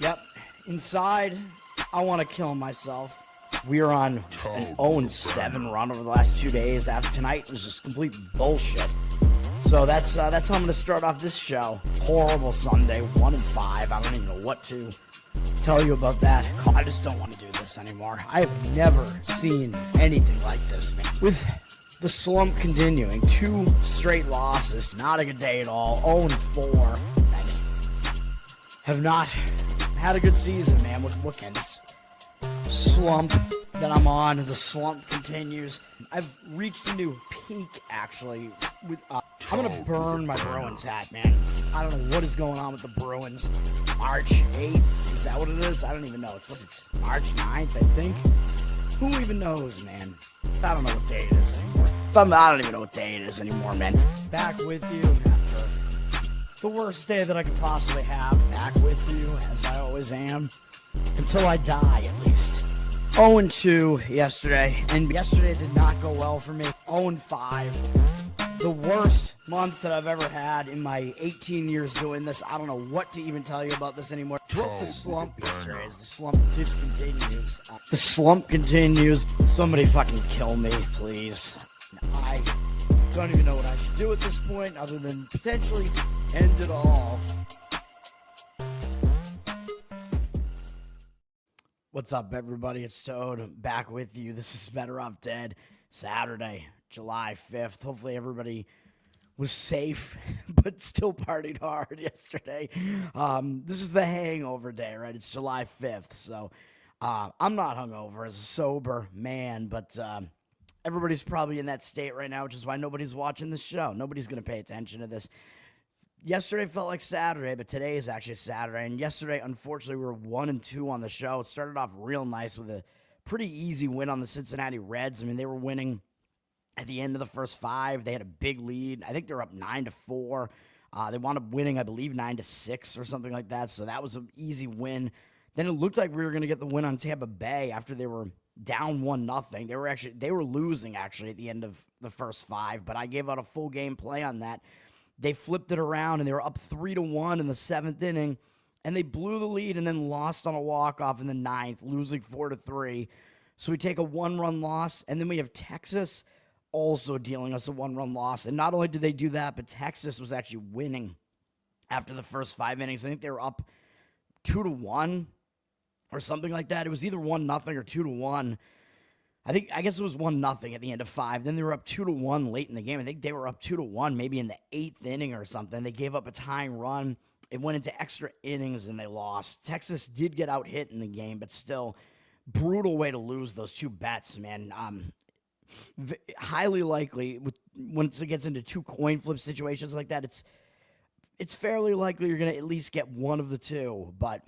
Yep. Inside, I want to kill myself. We are on an 0-7 run over the last 2 days. After tonight was just complete bullshit. So that's how I'm going to start off this show. Horrible Sunday, 1-5. I don't even know what to tell you about that. I just don't want to do this anymore. I have never seen anything like this, man. With the slump continuing, 2 straight losses, not a good day at all. 0-4. I just have not had a good season, man. What can this slump that I'm on? The slump continues. I've reached a new peak, actually. With I'm gonna burn my Bruins hat, man. I don't know what is going on with the Bruins. March 8th, is that what it is? I don't even know. It's March 9th, I think. Who even knows, man? I don't know what day it is anymore. I don't even know what day it is anymore, man. Back with you after the worst day that I could possibly have. Back with you, as I always am. Until I die, at least. 0-2 yesterday, and yesterday did not go well for me. 0-5. The worst month that I've ever had in my 18 years doing this. I don't know what to even tell you about this anymore. Broke the slump yesterday as the slump discontinues. The slump continues. Somebody fucking kill me, please. I don't even know what I should do at this point other than potentially end it all. What's up, everybody? It's Toad back with you. This is Better Off Dead, Saturday, July 5th. Hopefully everybody was safe, but still partied hard yesterday. This is the hangover day, right? It's July 5th, so I'm not hungover as a sober man, but everybody's probably in that state right now, which is why nobody's watching this show. Nobody's going to pay attention to this. Yesterday felt like Saturday, but today is actually Saturday. And yesterday, unfortunately, we were 1-2 on the show. It started off real nice with a pretty easy win on the Cincinnati Reds. I mean, they were winning at the end of the first 5. They had a big lead. I think they were up 9-4. They wound up winning, I believe, 9-6 or something like that. So that was an easy win. Then it looked like we were going to get the win on Tampa Bay after they were down 1-0. They were losing actually at the end of the first 5, but I gave out a full game play on that. They flipped it around, and they were up 3-1 in the 7th inning, and they blew the lead and then lost on a walk-off in the 9th, losing 4-3. So we take a 1-run loss, and then we have Texas also dealing us a 1-run loss. And not only did they do that, but Texas was actually winning after the first 5 innings. I think they were up 2-1 or something like that. It was either 1-0 or 2-1. I guess it was 1-0 at the end of 5. Then they were up 2-1 late in the game. I think they were up 2-1 maybe in the 8th inning or something. They gave up a tying run. It went into extra innings and they lost. Texas did get out hit in the game, but still brutal way to lose those 2 bets, man. Highly likely once it gets into 2 coin flip situations like that, it's fairly likely you're going to at least get one of the 2, but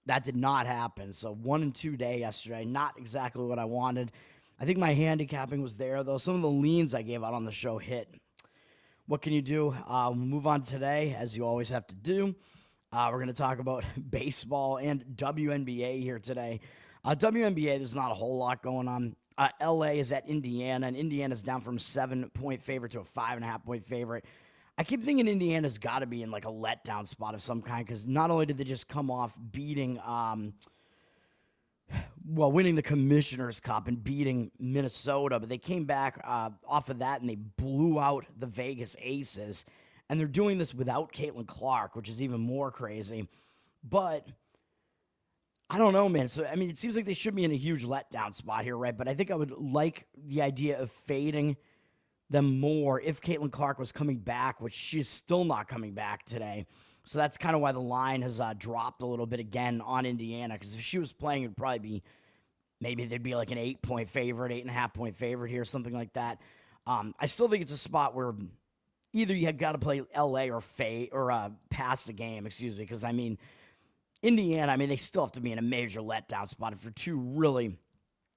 that did not happen. So 1-2 day yesterday, not exactly what I wanted. I think my handicapping was there, though. Some of the leans I gave out on the show hit. What can you do? We'll move on today, as you always have to do. We're going to talk about baseball and WNBA here today. WNBA, there's not a whole lot going on. LA is at Indiana, and Indiana's down from a 7-point favorite to a 5.5-point favorite. I keep thinking Indiana's got to be in like a letdown spot of some kind, because not only did they just come off beating winning the Commissioner's Cup and beating Minnesota, but they came back off of that and they blew out the Vegas Aces. And they're doing this without Caitlin Clark, which is even more crazy. But I don't know, man. So, I mean, it seems like they should be in a huge letdown spot here, right? But I think I would like the idea of fading them more if Caitlin Clark was coming back, which she's still not coming back today. So that's kind of why the line has dropped a little bit again on Indiana, because if she was playing, it would probably be, maybe there'd be like an 8-point favorite, 8.5-point favorite here, something like that. I still think it's a spot where either you got to play LA or pass the game, because, I mean, Indiana, they still have to be in a major letdown spot for 2 really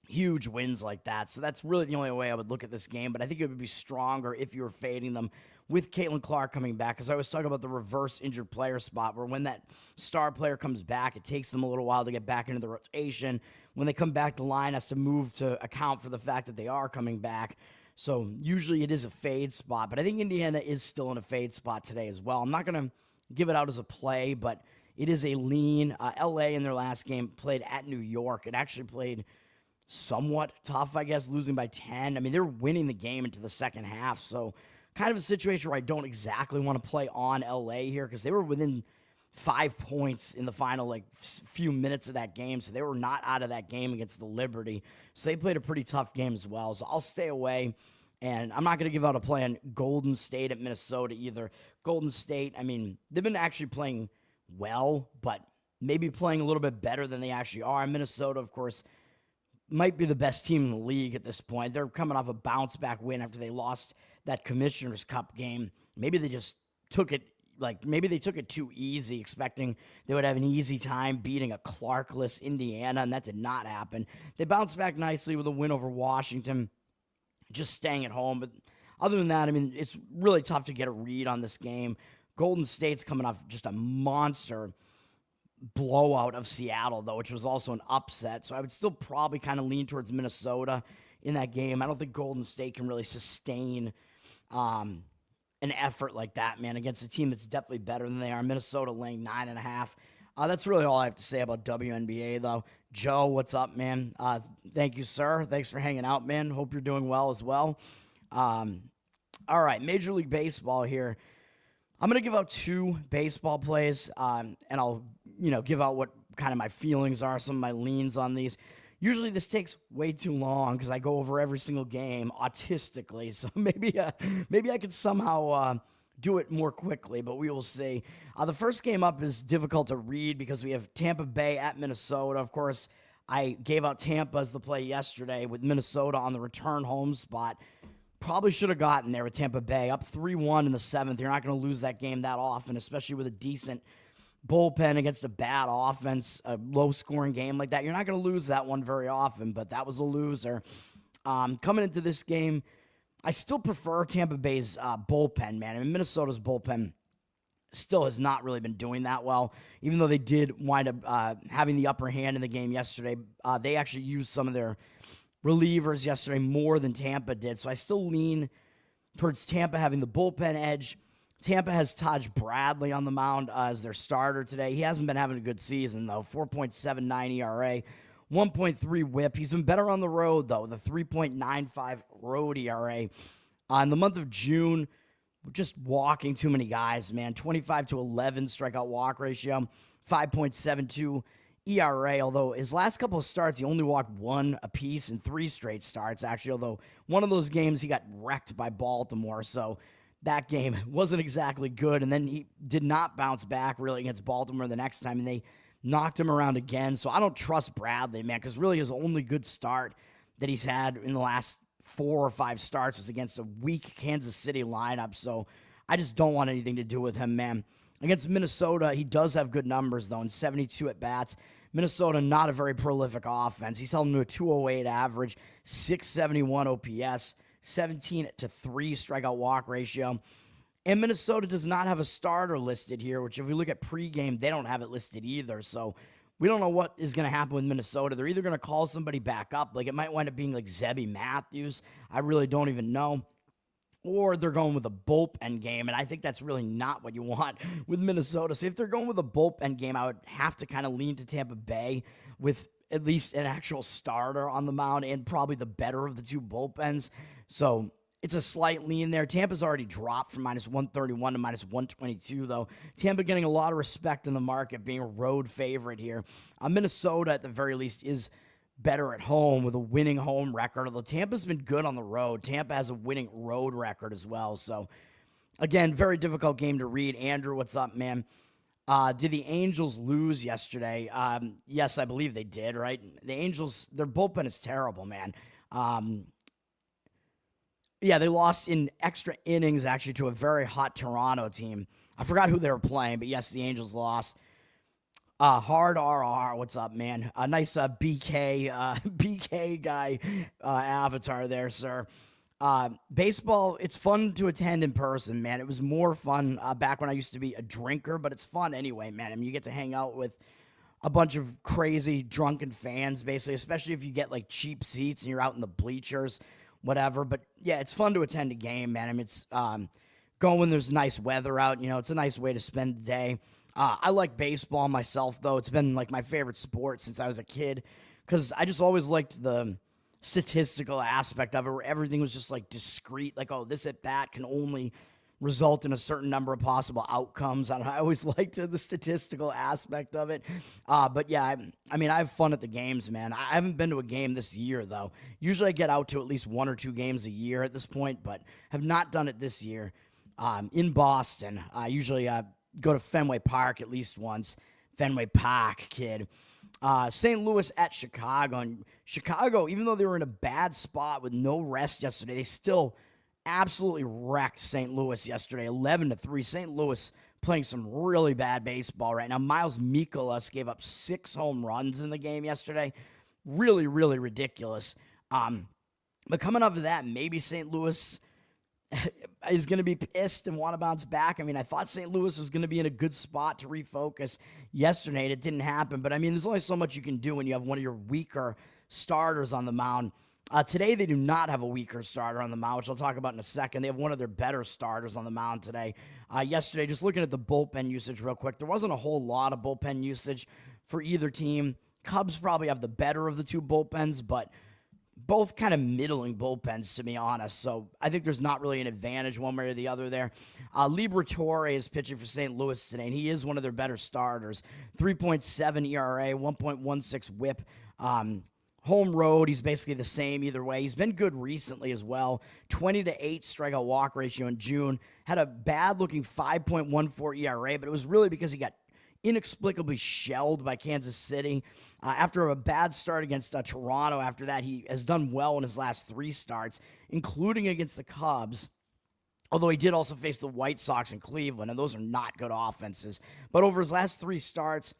huge wins like that. So that's really the only way I would look at this game, but I think it would be stronger if you were fading them with Caitlin Clark coming back, because I was talking about the reverse injured player spot, where when that star player comes back, it takes them a little while to get back into the rotation. When they come back, the line has to move to account for the fact that they are coming back. So usually it is a fade spot, but I think Indiana is still in a fade spot today as well. I'm not going to give it out as a play, but It is a lean. LA in their last game played at New York. It actually played somewhat tough, I guess, losing by 10. I mean, they're winning the game into the second half. So kind of a situation where I don't exactly want to play on LA here because they were within 5 points in the final few minutes of that game. So they were not out of that game against the Liberty. So they played a pretty tough game as well. So I'll stay away. And I'm not going to give out a play on Golden State at Minnesota either. Golden State, I mean, they've been actually playing well, but maybe playing a little bit better than they actually are. Minnesota, of course, might be the best team in the league at this point. They're coming off a bounce-back win after they lost that Commissioner's Cup game. Maybe they just took it, maybe they took it too easy, expecting they would have an easy time beating a Clarkless Indiana, and that did not happen. They bounced back nicely with a win over Washington, just staying at home. But other than that, I mean, it's really tough to get a read on this game. Golden State's coming off just a monster blowout of Seattle, though, which was also an upset. So I would still probably kind of lean towards Minnesota in that game. I don't think Golden State can really sustain an effort like that, man, against a team that's definitely better than they are. Minnesota laying 9.5. That's really all I have to say about WNBA, though. Joe, what's up, man? Thank you, sir. Thanks for hanging out, man. Hope you're doing well as well. All right, Major League Baseball here. I'm going to give out 2 baseball plays, and I'll, give out what kind of my feelings are, some of my leans on these. Usually this takes way too long because I go over every single game autistically, so maybe I could somehow do it more quickly, but we will see. The first game up is difficult to read because we have Tampa Bay at Minnesota. Of course, I gave out Tampa as the play yesterday with Minnesota on the return home spot. Probably should have gotten there with Tampa Bay. Up 3-1 in the 7th. You're not going to lose that game that often, especially with a decent bullpen against a bad offense, a low-scoring game like that. You're not going to lose that one very often, but that was a loser. Coming into this game, I still prefer Tampa Bay's bullpen, man. I mean, Minnesota's bullpen still has not really been doing that well, even though they did wind up having the upper hand in the game yesterday. They actually used some of their relievers yesterday more than Tampa did. So I still lean towards Tampa having the bullpen edge. Tampa has Taj Bradley on the mound as their starter today. He hasn't been having a good season, though. 4.79 ERA, 1.3 whip. He's been better on the road, though, the 3.95 road ERA. In the month of June, we're just walking too many guys, man. 25-11 strikeout walk ratio, 5.72 ERA, although his last couple of starts, he only walked 1 apiece in 3 straight starts, actually, although one of those games he got wrecked by Baltimore, so that game wasn't exactly good, and then he did not bounce back really against Baltimore the next time, and they knocked him around again, so I don't trust Bradley, man, because really his only good start that he's had in the last 4 or 5 starts was against a weak Kansas City lineup, so I just don't want anything to do with him, man. Against Minnesota, he does have good numbers, though, in 72 at-bats. Minnesota, not a very prolific offense. He's held them to a 208 average, 671 OPS, 17-3 strikeout walk ratio. And Minnesota does not have a starter listed here, which if we look at pregame, they don't have it listed either. So we don't know what is going to happen with Minnesota. They're either going to call somebody back up, like it might wind up being like Zebby Matthews. I really don't even know. Or they're going with a bullpen game, and I think that's really not what you want with Minnesota. So if they're going with a bullpen game, I would have to kind of lean to Tampa Bay with at least an actual starter on the mound and probably the better of the 2 bullpens. So it's a slight lean there. Tampa's already dropped from -131 to -122, though. Tampa getting a lot of respect in the market, being a road favorite here. Minnesota, at the very least, is better at home with a winning home record, although Tampa's been good on the road. Tampa has a winning road record as well. So, again, very difficult game to read. Andrew, what's up, man? Did the Angels lose yesterday? Yes, I believe they did, right? The Angels, their bullpen is terrible, man. Yeah, they lost in extra innings, actually, to a very hot Toronto team. I forgot who they were playing, but yes, the Angels lost. Hard RR, what's up, man? A nice BK guy avatar there, sir. Baseball, it's fun to attend in person, man. It was more fun back when I used to be a drinker, but it's fun anyway, man. I mean, you get to hang out with a bunch of crazy drunken fans, basically, especially if you get like cheap seats and you're out in the bleachers, whatever. But yeah, it's fun to attend a game, man. I mean, it's going when there's nice weather out. You know, it's a nice way to spend the day. I like baseball myself, though. It's been like my favorite sport since I was a kid because I just always liked the statistical aspect of it where everything was just like discrete, like, oh, this at bat can only result in a certain number of possible outcomes. I always liked the statistical aspect of it. But yeah, I mean, I have fun at the games, man. I haven't been to a game this year, though. Usually I get out to at least 1 or 2 games a year at this point, but have not done it this year. In Boston, I usually go to Fenway Park at least once. Fenway Park, kid. St. Louis at Chicago. And Chicago, even though they were in a bad spot with no rest yesterday, they still absolutely wrecked St. Louis yesterday, 11-3. St. Louis playing some really bad baseball right now. Miles Mikolas gave up 6 home runs in the game yesterday. Really, really ridiculous. But coming off of that, maybe St. Louis is going to be pissed and want to bounce back. I mean, I thought St. Louis was going to be in a good spot to refocus yesterday, and it didn't happen. But, I mean, there's only so much you can do when you have one of your weaker starters on the mound. Today, they do not have a weaker starter on the mound, which I'll talk about in a second. They have one of their better starters on the mound today. Yesterday, just looking at the bullpen usage real quick, there wasn't a whole lot of bullpen usage for either team. Cubs probably have the better of the 2 bullpens, but both kind of middling bullpens, to be honest. So I think there's not really an advantage one way or the other there. Mlb is pitching for St. Louis today, and he is one of their better starters. 3.7 ERA, 1.16 whip. Home road, he's basically the same either way. He's been good recently as well. 20-8 strikeout walk ratio in June. Had a bad-looking 5.14 ERA, but it was really because he got inexplicably shelled by Kansas City. After a bad start against Toronto, after that, he has done well in his last 3 starts, including against the Cubs. Although he did also face the White Sox and Cleveland, and those are not good offenses. But over his last 3 starts,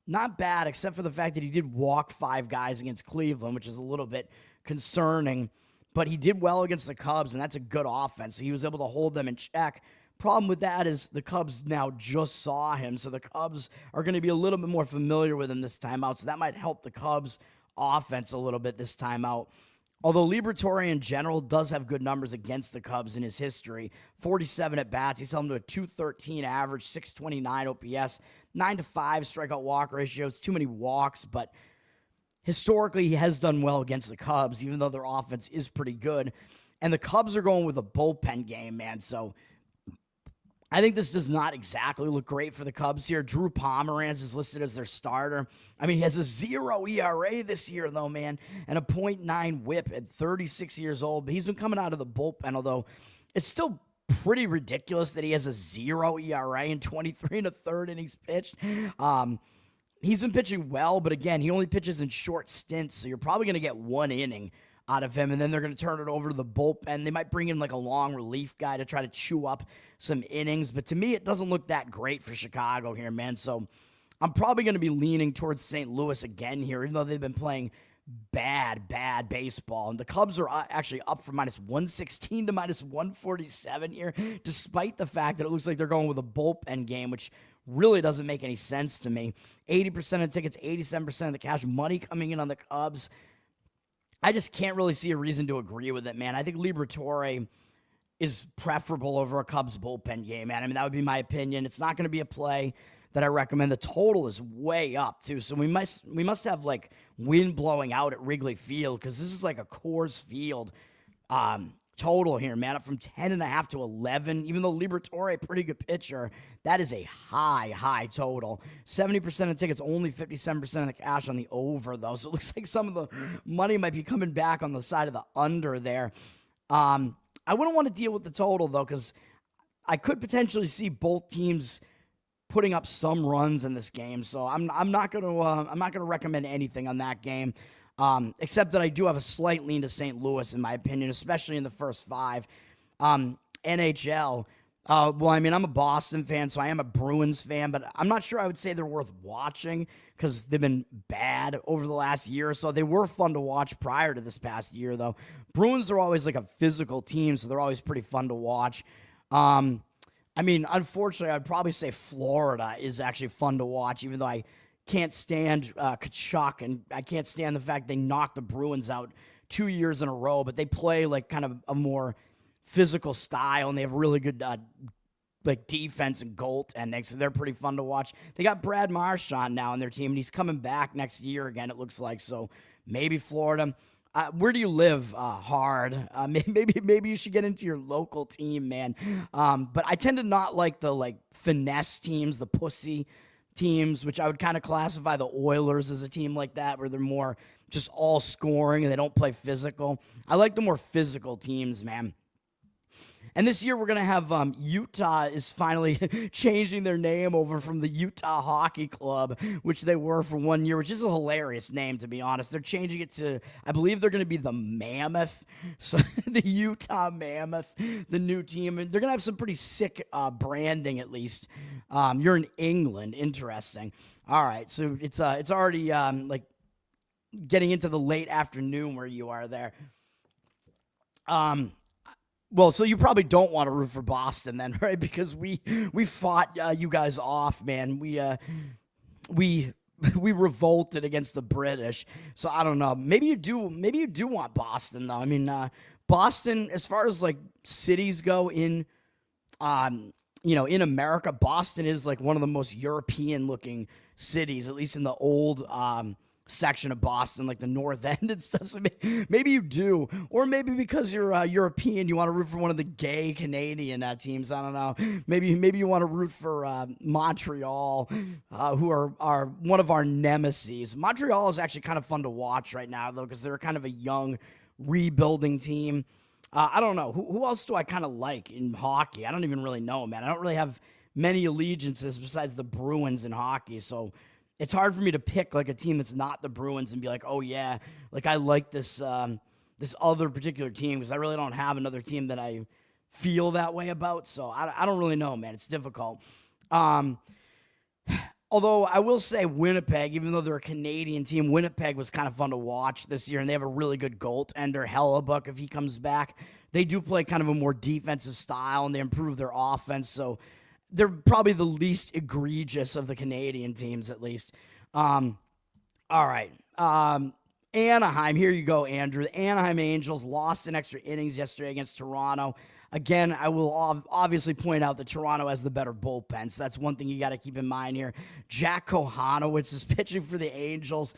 not bad, except for the fact that he did walk 5 guys against Cleveland, which is a little bit concerning. But he did well against the Cubs, and that's a good offense. So he was able to hold them in check. Problem with that is the Cubs now just saw him, so the Cubs are going to be a little bit more familiar with him this time out, so that might help the Cubs' offense a little bit this time out. Although Wnba in general does have good numbers against the Cubs in his history, 47 at-bats, he's held them to a 213 average, 629 OPS, 9-5 strikeout walk ratios, too many walks, but historically he has done well against the Cubs, even though their offense is pretty good. And the Cubs are going with a bullpen game, man, so I think this does not exactly look great for the Cubs here. Drew Pomeranz is listed as their starter. I mean, he has a 0 ERA this year, though, man, and a .9 whip at 36 years old. But he's been coming out of the bullpen, although it's still pretty ridiculous that he has a 0 ERA in 23 1/3 innings pitched. He's been pitching well, but again, he only pitches in short stints, so you're probably going to get 1 inning out of him, and then they're going to turn it over to the bullpen. They might bring in like a long relief guy to try to chew up some innings, but to me, it doesn't look that great for Chicago here, man. So I'm probably going to be leaning towards St. Louis again here, even though they've been playing bad baseball. And the Cubs are actually up from -116 to -147 here, despite the fact that it looks like they're going with a bullpen game, which really doesn't make any sense to me. 80% of tickets, 87% of the cash money coming in on the Cubs. I just can't really see a reason to agree with it, man. I think Wnba is preferable over a Cubs bullpen game, man. I mean, that would be my opinion. It's not going to be a play that I recommend. The total is way up, too. So we must have, like, wind blowing out at Wrigley Field because this is like a Coors Field total here, man. Up from 10.5 to 11. Even though Wnba, pretty good pitcher, that is a high total. 70% of tickets, only 57% of the cash on the over, though. So it looks like some of the money might be coming back on the side of the under there. I wouldn't want to deal with the total, though, because I could potentially see both teams putting up some runs in this game. So I'm not gonna recommend anything on that game. Except that I do have a slight lean to St. Louis, in my opinion, especially in the first 5. NHL, well, I mean, I'm a Boston fan, so I am a Bruins fan, but I'm not sure I would say they're worth watching because they've been bad over the last year or so. They were fun to watch prior to this past year, though. Bruins are always like a physical team, so they're always pretty fun to watch. I mean, unfortunately, I'd probably say Florida is actually fun to watch, even though I can't stand Kachuk, and I can't stand the fact they knocked the Bruins out 2 years in a row, but they play like kind of a more physical style, and they have really good like defense and goaltending, so they're pretty fun to watch. They got Brad Marchand now on their team, and he's coming back next year again, it looks like. So maybe Florida. Where do you live? Hard. Maybe you should get into your local team, man. But I tend to not like the finesse teams, the pussy teams, which I would kind of classify the Oilers as a team like that, where they're more just all scoring and they don't play physical. I like the more physical teams, man. And this year we're going to have Utah is finally changing their name over from the Utah Hockey Club, which they were for 1 year, which is a hilarious name, to be honest. They're changing it to, I believe they're going to be the Mammoth, so the Utah Mammoth, the new team. And they're going to have some pretty sick branding, at least. You're in England. Interesting. All right, so it's already getting into the late afternoon where you are there. Well, so you probably don't want to root for Boston then, right? Because we fought you guys off, man. We revolted against the British. So I don't know. Maybe you do want Boston though. I mean, Boston, as far as cities go in America, Boston is one of the most European looking cities, at least in the old section of Boston, like the North End and stuff. So maybe you do, or maybe because you're European, you want to root for one of the gay Canadian teams. I don't know. Maybe you want to root for Montreal, who are one of our nemesis. Montreal is actually kind of fun to watch right now, though, because they're kind of a young, rebuilding team. I don't know. Who else do I kind of like in hockey? I don't even really know, man. I don't really have many allegiances besides the Bruins in hockey, so it's hard for me to pick a team that's not the Bruins and be like, oh yeah, I like this this other particular team, because I really don't have another team that I feel that way about. So I don't really know, man. It's difficult. Although I will say Winnipeg, even though they're a Canadian team, Winnipeg was kind of fun to watch this year, and they have a really good goaltender, Hellebuck, if he comes back. They do play kind of a more defensive style, and they improve their offense, so they're probably the least egregious of the Canadian teams, at least. All right. Anaheim, here you go, Andrew. The Anaheim Angels lost in extra innings yesterday against Toronto. Again, I will obviously point out that Toronto has the better bullpen, so that's one thing you got to keep in mind here. Jack Kohanowitz is pitching for the Angels.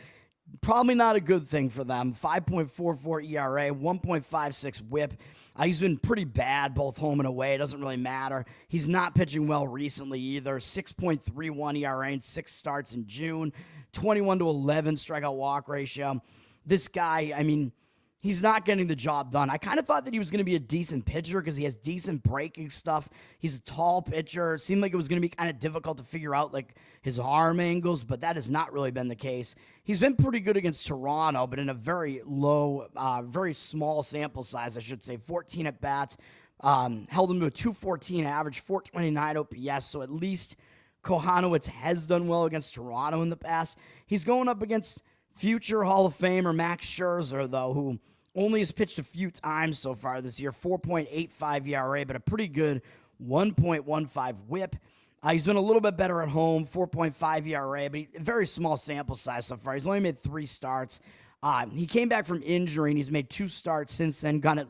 Probably not a good thing for them. 5.44 ERA, 1.56 whip. He's been pretty bad both home and away. It doesn't really matter. He's not pitching well recently either. 6.31 ERA in 6 starts in June. 21-11 strikeout walk ratio. This guy, I mean, he's not getting the job done. I kind of thought that he was going to be a decent pitcher because he has decent breaking stuff. He's a tall pitcher. It seemed like it was going to be kind of difficult to figure out his arm angles, but that has not really been the case. He's been pretty good against Toronto, but in a very low, very small sample size, I should say. 14 at bats, held him to a 214 average, 429 OPS. So at least Kohanowitz has done well against Toronto in the past. He's going up against future Hall of Famer Max Scherzer, though, who only has pitched a few times so far this year. 4.85 ERA, but a pretty good 1.15 whip. He's been a little bit better at home, 4.5 ERA, but a very small sample size so far. He's only made 3 starts. He came back from injury, and he's made 2 starts since then, gone at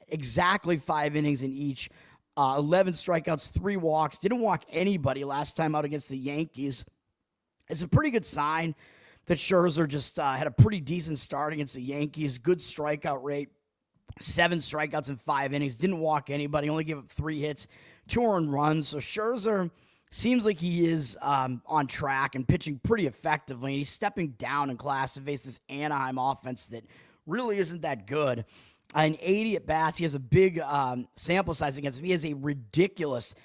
exactly 5 innings in each. 11 strikeouts, 3 walks. Didn't walk anybody last time out against the Yankees. It's a pretty good sign that Scherzer just had a pretty decent start against the Yankees. Good strikeout rate. 7 strikeouts in 5 innings. Didn't walk anybody. Only gave up 3 hits, 2 earned runs. So Scherzer seems like he is on track and pitching pretty effectively. And he's stepping down in class to face this Anaheim offense that really isn't that good. In 80 at-bats, he has a big sample size against him. He has a ridiculous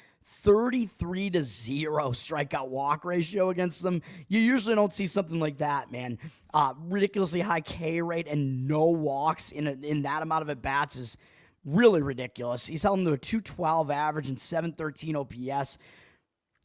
33-0 strikeout walk ratio against them. You usually don't see something like that, man. Ridiculously high K rate and no walks in that amount of at-bats is really ridiculous. He's held him to a 212 average and 713 OPS.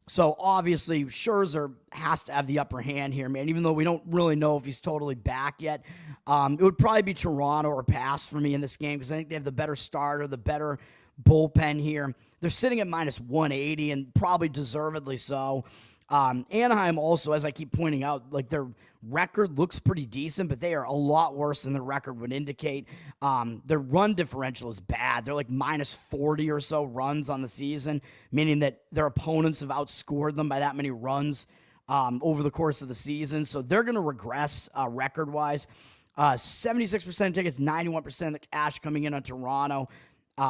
So obviously Scherzer has to have the upper hand here, man, even though we don't really know if he's totally back yet. It would probably be Toronto or pass for me in this game because I think they have the better starter, the better bullpen here. They're sitting at minus 180 and probably deservedly so. Anaheim also, as I keep pointing out, like their record looks pretty decent, but they are a lot worse than their record would indicate. Their run differential is bad. They're like minus 40 or so runs on the season, meaning that their opponents have outscored them by that many runs over the course of the season. So they're going to regress record-wise. 76% of tickets, 91% of the cash coming in on Toronto.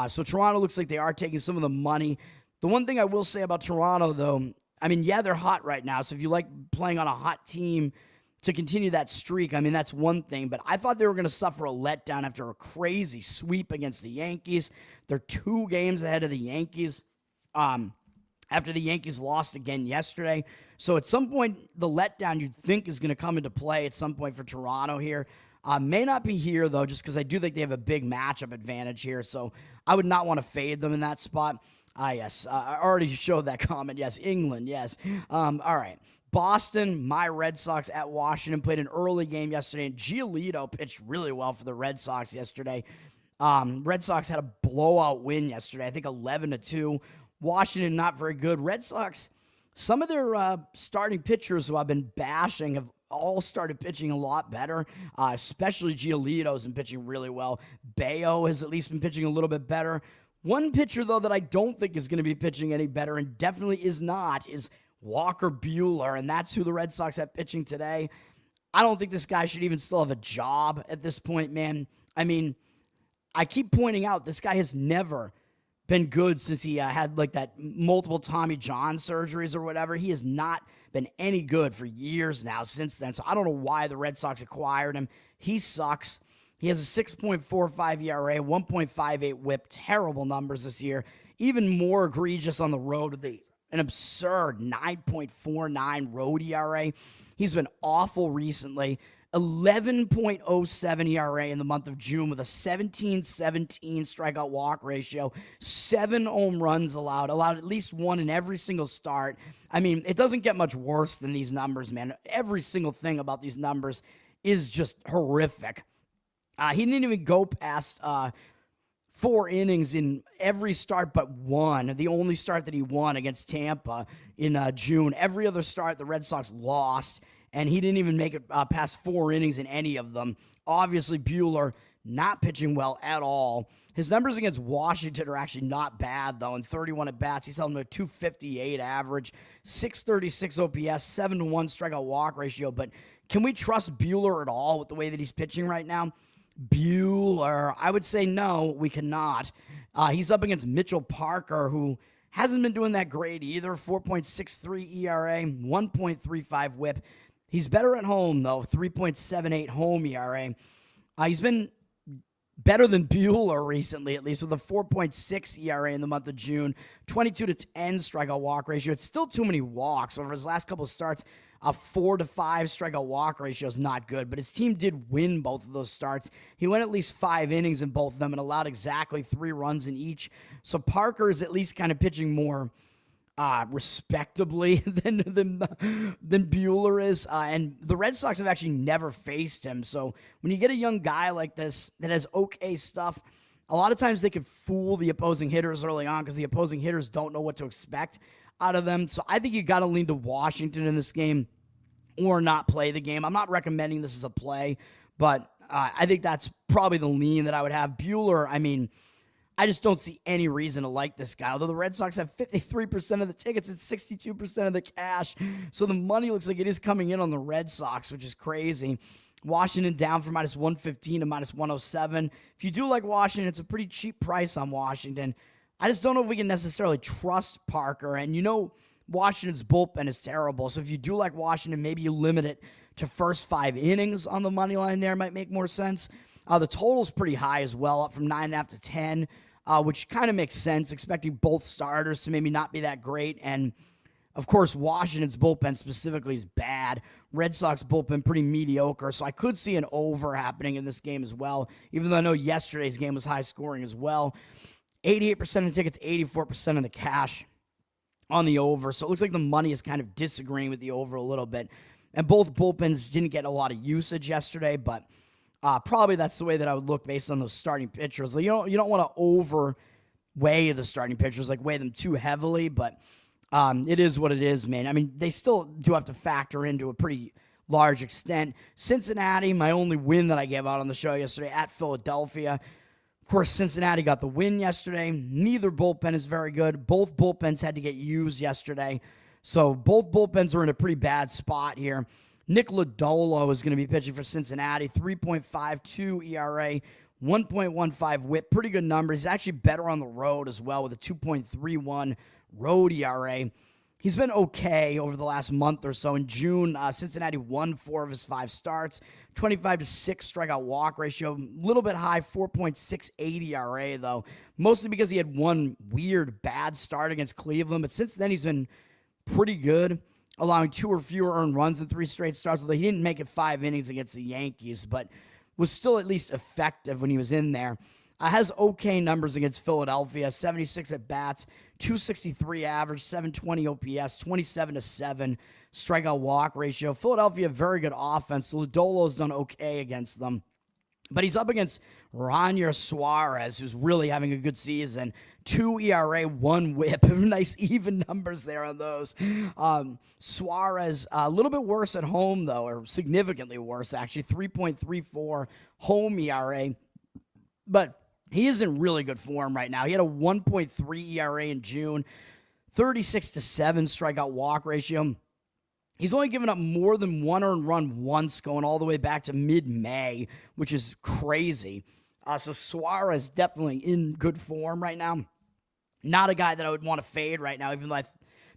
So Toronto looks like they are taking some of the money. The one thing I will say about Toronto, though, I mean, yeah, they're hot right now. So if you like playing on a hot team to continue that streak, I mean, that's one thing. But I thought they were going to suffer a letdown after a crazy sweep against the Yankees. They're 2 games ahead of the Yankees after the Yankees lost again yesterday. So at some point, the letdown you'd think is going to come into play at some point for Toronto here. May not be here, though, just because I do think they have a big matchup advantage here. So I would not want to fade them in that spot. Yes. I already showed that comment. Yes. England. Yes. All right. Boston, my Red Sox at Washington, played an early game yesterday, and Giolito pitched really well for the Red Sox yesterday. Red Sox had a blowout win yesterday, I think 11-2. Washington, not very good. Red Sox, some of their starting pitchers who I've been bashing have all started pitching a lot better, especially Giolito's been pitching really well. Bayo has at least been pitching a little bit better. One pitcher, though, that I don't think is going to be pitching any better and definitely is not is Walker Buehler, and that's who the Red Sox have pitching today. I don't think this guy should even still have a job at this point, man. I mean, I keep pointing out this guy has never been good since he had like that multiple Tommy John surgeries or whatever. He has not been any good for years now since then, so I don't know why the Red Sox acquired him. He sucks. He has a 6.45 ERA, 1.58 whip, terrible numbers this year. Even more egregious on the road with an absurd 9.49 road ERA. He's been awful recently. 11.07 ERA in the month of June with a 17-17 strikeout walk ratio, 7 home runs allowed at least one in every single start. I mean, it doesn't get much worse than these numbers, man. Every single thing about these numbers is just horrific. He didn't even go past 4 innings in every start but one. The only start that he won against Tampa in June. Every other start, the Red Sox lost, and he didn't even make it past 4 innings in any of them. Obviously, Buehler not pitching well at all. His numbers against Washington are actually not bad, though. In 31 at-bats, he's held him to a 258 average, 636 OPS, 7-1 strikeout walk ratio. But can we trust Buehler at all with the way that he's pitching right now? Buehler, I would say no, we cannot. He's up against Mitchell Parker, who hasn't been doing that great either. 4.63 ERA, 1.35 whip. He's better at home, though, 3.78 home ERA. He's been better than Buehler recently, at least, with a 4.6 ERA in the month of June, 22-10 strikeout walk ratio. It's still too many walks. Over his last couple of starts, a 4-5 strikeout walk ratio is not good, but his team did win both of those starts. He went at least 5 innings in both of them and allowed exactly 3 runs in each. So Parker is at least kind of pitching more respectably than Buehler is. And the Red Sox have actually never faced him. So when you get a young guy like this that has okay stuff, a lot of times they could fool the opposing hitters early on because the opposing hitters don't know what to expect out of them. So I think you got to lean to Washington in this game or not play the game. I'm not recommending this as a play, but I think that's probably the lean that I would have. Buehler, I mean, I just don't see any reason to like this guy. Although the Red Sox have 53% of the tickets and 62% of the cash. So the money looks like it is coming in on the Red Sox, which is crazy. Washington down from minus 115 to minus 107. If you do like Washington, it's a pretty cheap price on Washington. I just don't know if we can necessarily trust Parker. And you know Washington's bullpen is terrible. So if you do like Washington, maybe you limit it to first 5 innings on the money line there. Might make more sense. The total's pretty high as well, up from 9.5 to 10, which kind of makes sense, expecting both starters to maybe not be that great. And, of course, Washington's bullpen specifically is bad. Red Sox bullpen pretty mediocre. So I could see an over happening in this game as well, even though I know yesterday's game was high scoring as well. 88% of tickets, 84% of the cash on the over. So it looks like the money is kind of disagreeing with the over a little bit. And both bullpens didn't get a lot of usage yesterday, but probably that's the way that I would look based on those starting pitchers. Like, you don't want to overweigh the starting pitchers, like weigh them too heavily, but It is what it is, man. I mean, they still do have to factor into a pretty large extent. Cincinnati, my only win that I gave out on the show yesterday at Philadelphia. Of course, Cincinnati got the win yesterday. Neither bullpen is very good. Both bullpens had to get used yesterday. So both bullpens are in a pretty bad spot here. Nick Lodolo is going to be pitching for Cincinnati. 3.52 ERA, 1.15 whip. Pretty good numbers. He's actually better on the road as well with a 2.31 road ERA. He's been okay over the last month or so. In June, Cincinnati won 4 of his 5 starts. 25-6 strikeout walk ratio. A little bit high, 4.68 ERA, though. Mostly because he had one weird bad start against Cleveland. But since then, he's been pretty good, allowing 2 or fewer earned runs in 3 straight starts. Although he didn't make it 5 innings against the Yankees, but was still at least effective when he was in there. Has okay numbers against Philadelphia, 76 at bats, 263 average, 720 OPS, 27-7 strikeout walk ratio. Philadelphia, very good offense. Lodolo's done okay against them. But he's up against Ranier Suarez, who's really having a good season. 2 ERA, 1 whip. Nice even numbers there on those. Suarez, a little bit worse at home, though, or significantly worse, actually. 3.34 home ERA. But he is in really good form right now. He had a 1.3 ERA in June, 36-7 strikeout walk ratio. He's only given up more than 1 earned run once, going all the way back to mid-May, which is crazy. So Suarez definitely in good form right now. Not a guy that I would want to fade right now, even though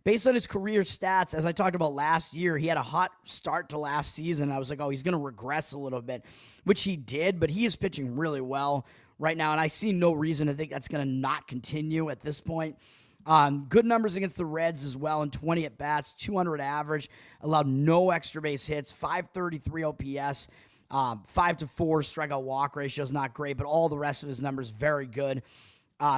based on his career stats, as I talked about last year, he had a hot start to last season. I was like, oh, he's going to regress a little bit, which he did, but he is pitching really well right now, and I see no reason to think that's going to not continue at this point. Good numbers against the Reds as well in 20 at-bats, 200 average, allowed no extra base hits, 533 OPS, 5-4 strikeout walk ratio is not great, but all the rest of his numbers very good.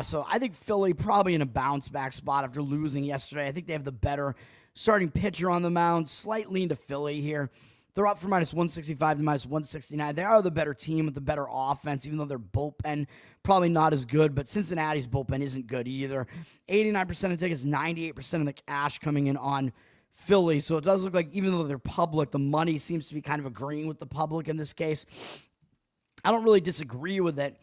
So I think Philly probably in a bounce-back spot after losing yesterday. I think they have the better starting pitcher on the mound, slight lean to Philly here. They're up from -165 to -169. They are the better team with the better offense, even though their bullpen probably not as good. But Cincinnati's bullpen isn't good either. 89% of tickets, 98% of the cash coming in on Philly. So it does look like even though they're public, the money seems to be kind of agreeing with the public in this case. I don't really disagree with it.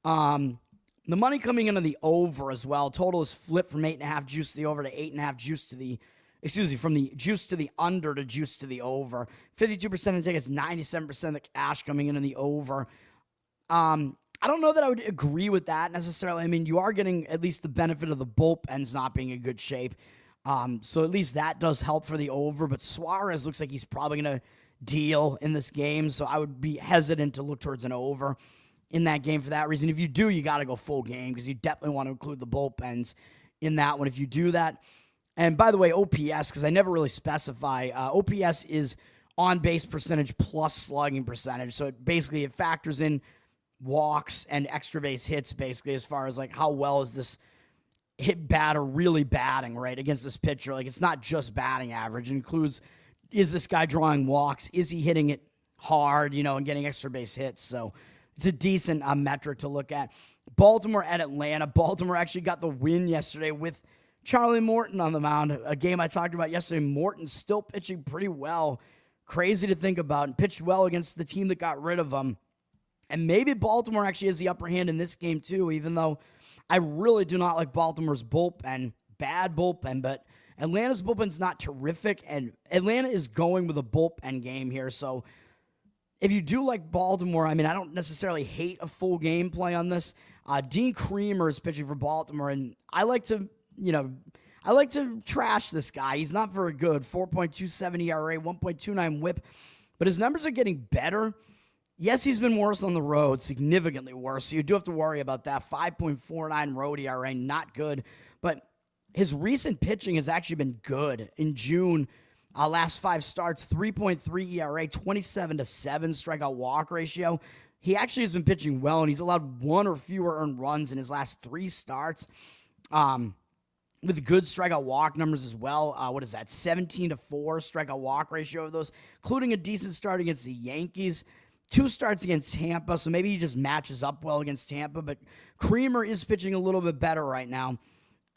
The money coming into the over as well. Total is flipped from 8.5 juice to the over to 8.5 juice to the from the juice to the under to juice to the over. 52% of tickets, 97% of the cash coming in the over. I don't know that I would agree with that necessarily. I mean, you are getting at least the benefit of the bullpens not being in good shape. So at least that does help for the over. But Suarez looks like he's probably going to deal in this game. So I would be hesitant to look towards an over in that game for that reason. If you do, you got to go full game because you definitely want to include the bullpens in that one if you do that. And by the way, OPS, because I never really specify, OPS is on-base percentage plus slugging percentage. So it factors in walks and extra base hits, basically, as far as like how well is this hit batter really batting, right, against this pitcher. Like, it's not just batting average. It includes, is this guy drawing walks? Is he hitting it hard, and getting extra base hits? So it's a decent metric to look at. Baltimore at Atlanta. Baltimore actually got the win yesterday with Charlie Morton on the mound, a game I talked about yesterday. Morton still pitching pretty well. Crazy to think about, and pitched well against the team that got rid of him. And maybe Baltimore actually has the upper hand in this game too, even though I really do not like Baltimore's bullpen. Bad bullpen, but Atlanta's bullpen's not terrific, and Atlanta is going with a bullpen game here. So if you do like Baltimore, I mean, I don't necessarily hate a full game play on this. Dean Creamer is pitching for Baltimore, and I like to trash this guy. He's not very good. 4.27 ERA, 1.29 whip. But his numbers are getting better. Yes, he's been worse on the road, significantly worse. So you do have to worry about that. 5.49 road ERA, not good. But his recent pitching has actually been good. In June, last 5 starts, 3.3 ERA, 27-7 strikeout walk ratio. He actually has been pitching well, and he's allowed 1 or fewer earned runs in his last 3 starts. With good strikeout walk numbers as well. What is that? 17-4 strikeout walk ratio of those, including a decent start against the Yankees. 2 starts against Tampa, so maybe he just matches up well against Tampa. But Creamer is pitching a little bit better right now.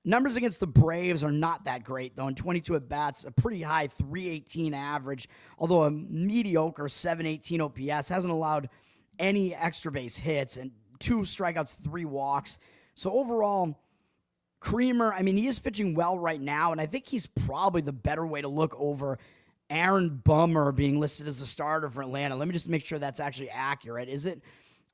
Numbers against the Braves are not that great, though. In 22 at-bats, a pretty high 318 average, although a mediocre 718 OPS. Hasn't allowed any extra base hits and 2 strikeouts, 3 walks. So overall, Creamer, I mean, he is pitching well right now, and I think he's probably the better way to look over Aaron Bummer being listed as a starter for Atlanta. Let me just make sure that's actually accurate. Is it?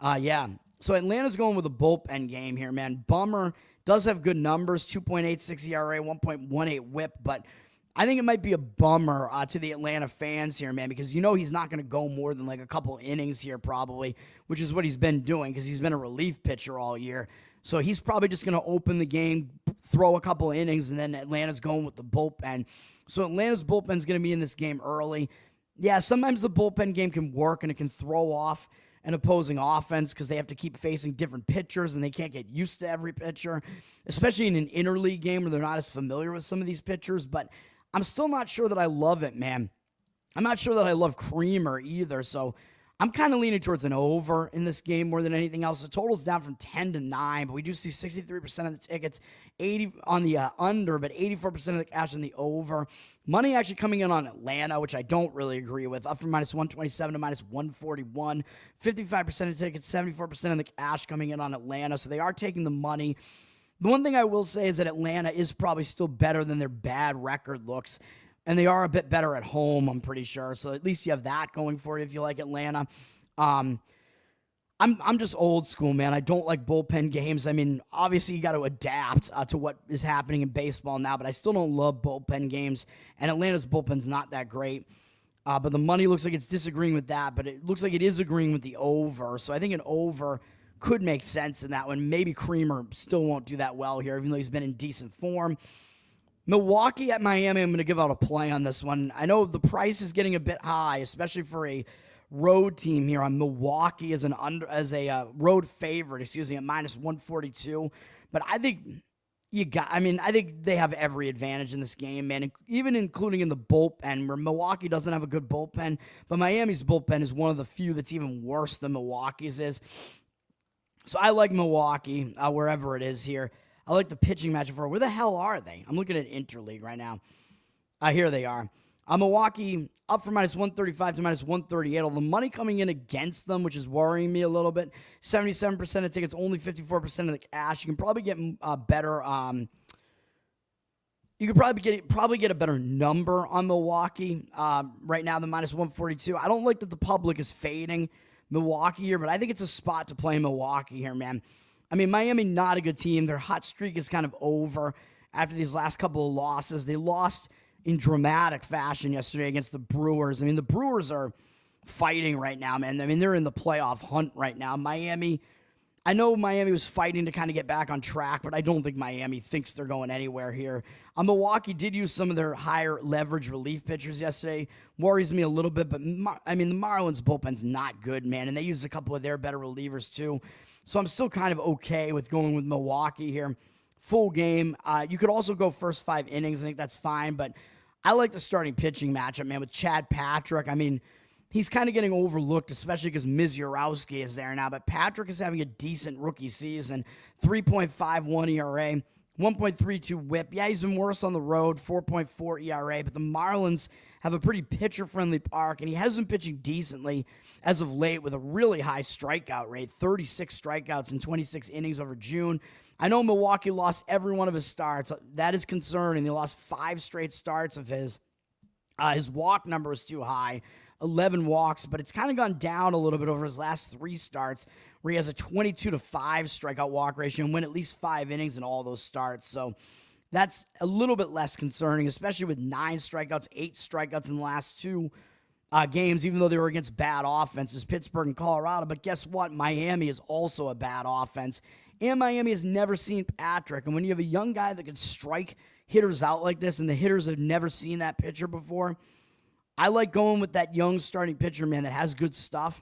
Yeah. So Atlanta's going with a bullpen game here, man. Bummer does have good numbers, 2.86 ERA, 1.18 whip, but I think it might be a bummer to the Atlanta fans here, man, because he's not going to go more than like a couple innings here probably, which is what he's been doing because he's been a relief pitcher all year. So he's probably just going to open the game, throw a couple innings, and then Atlanta's going with the bullpen. So Atlanta's bullpen's going to be in this game early. Yeah, sometimes the bullpen game can work and it can throw off an opposing offense because they have to keep facing different pitchers and they can't get used to every pitcher, especially in an interleague game where they're not as familiar with some of these pitchers. But I'm still not sure that I love it, man. I'm not sure that I love Creamer either, so I'm kind of leaning towards an over in this game more than anything else. The total's down from 10 to 9, but we do see 63% of the tickets, 80 on the under, but 84% of the cash on the over. Money actually coming in on Atlanta, which I don't really agree with, up from minus 127 to minus 141. 55% of the tickets, 74% of the cash coming in on Atlanta, so they are taking the money. The one thing I will say is that Atlanta is probably still better than their bad record looks. And they are a bit better at home, I'm pretty sure. So at least you have that going for you if you like Atlanta. I'm just old school, man. I don't like bullpen games. I mean, obviously you got to adapt to what is happening in baseball now, but I still don't love bullpen games. And Atlanta's bullpen's not that great. But the money looks like it's disagreeing with that, but it looks like it is agreeing with the over. So I think an over could make sense in that one. Maybe Creamer still won't do that well here, even though he's been in decent form. Milwaukee at Miami, I'm going to give out a play on this one. I know the price is getting a bit high, especially for a road team here on Milwaukee as a road favorite, at minus 142. But I think I think they have every advantage in this game, man, even including in the bullpen, where Milwaukee doesn't have a good bullpen, but Miami's bullpen is one of the few that's even worse than Milwaukee's is. So I like Milwaukee, wherever it is here. I like the pitching matchup for where the hell are they? I'm looking at Interleague right now. Here they are. Milwaukee up from minus 135 to minus 138. All the money coming in against them, which is worrying me a little bit. 77% of tickets, only 54% of the cash. You can probably get better. You could probably get a better number on Milwaukee right now than minus 142. I don't like that the public is fading Milwaukee here, but I think it's a spot to play Milwaukee here, man. I mean, Miami, not a good team. Their hot streak is kind of over after these last couple of losses. They lost in dramatic fashion yesterday against the Brewers. I mean, the Brewers are fighting right now, man. I mean, they're in the playoff hunt right now. I know Miami was fighting to kind of get back on track, but I don't think Miami thinks they're going anywhere here. Milwaukee did use some of their higher leverage relief pitchers yesterday. Worries me a little bit, but I mean, the Marlins bullpen's not good, man, and they used a couple of their better relievers too. So I'm still kind of okay with going with Milwaukee here. Full game. You could also go first 5 innings. I think that's fine, but I like the starting pitching matchup, man, with Chad Patrick. I mean, he's kind of getting overlooked, especially because Misiorowski is there now, but Patrick is having a decent rookie season. 3.51 ERA, 1.32 whip. Yeah, he's been worse on the road, 4.4 ERA, but the Marlins have a pretty pitcher-friendly park, and he has been pitching decently as of late with a really high strikeout rate, 36 strikeouts in 26 innings over June. I know Milwaukee lost every one of his starts. That is concerning. They lost 5 straight starts of his. His walk number is too high, 11 walks, but it's kind of gone down a little bit over his last 3 starts, where he has a 22-5 strikeout walk ratio and win at least 5 innings in all those starts. So that's a little bit less concerning, especially with 9 strikeouts, 8 strikeouts in the last 2 games, even though they were against bad offenses, Pittsburgh and Colorado. But guess what? Miami is also a bad offense, and Miami has never seen Patrick. And when you have a young guy that can strike hitters out like this, and the hitters have never seen that pitcher before, I like going with that young starting pitcher, man, that has good stuff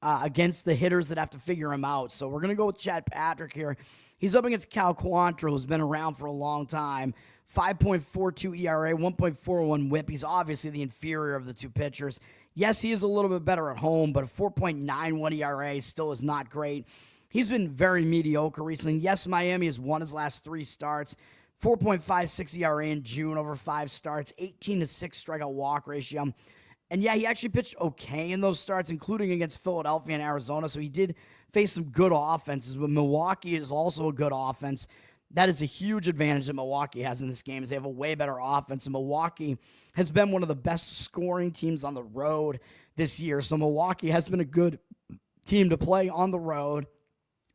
against the hitters that have to figure him out. So we're going to go with Chad Patrick here. He's up against Cal Quantrill, who's been around for a long time. 5.42 ERA, 1.41 whip. He's obviously the inferior of the 2 pitchers. Yes, he is a little bit better at home, but a 4.91 ERA still is not great. He's been very mediocre recently. Yes, Miami has won his last 3 starts. 4.56 ERA in June over 5 starts, 18-6 strikeout walk ratio. And yeah, he actually pitched okay in those starts, including against Philadelphia and Arizona. So he did face some good offenses, but Milwaukee is also a good offense. That is a huge advantage that Milwaukee has in this game, is they have a way better offense. And Milwaukee has been one of the best scoring teams on the road this year. So Milwaukee has been a good team to play on the road.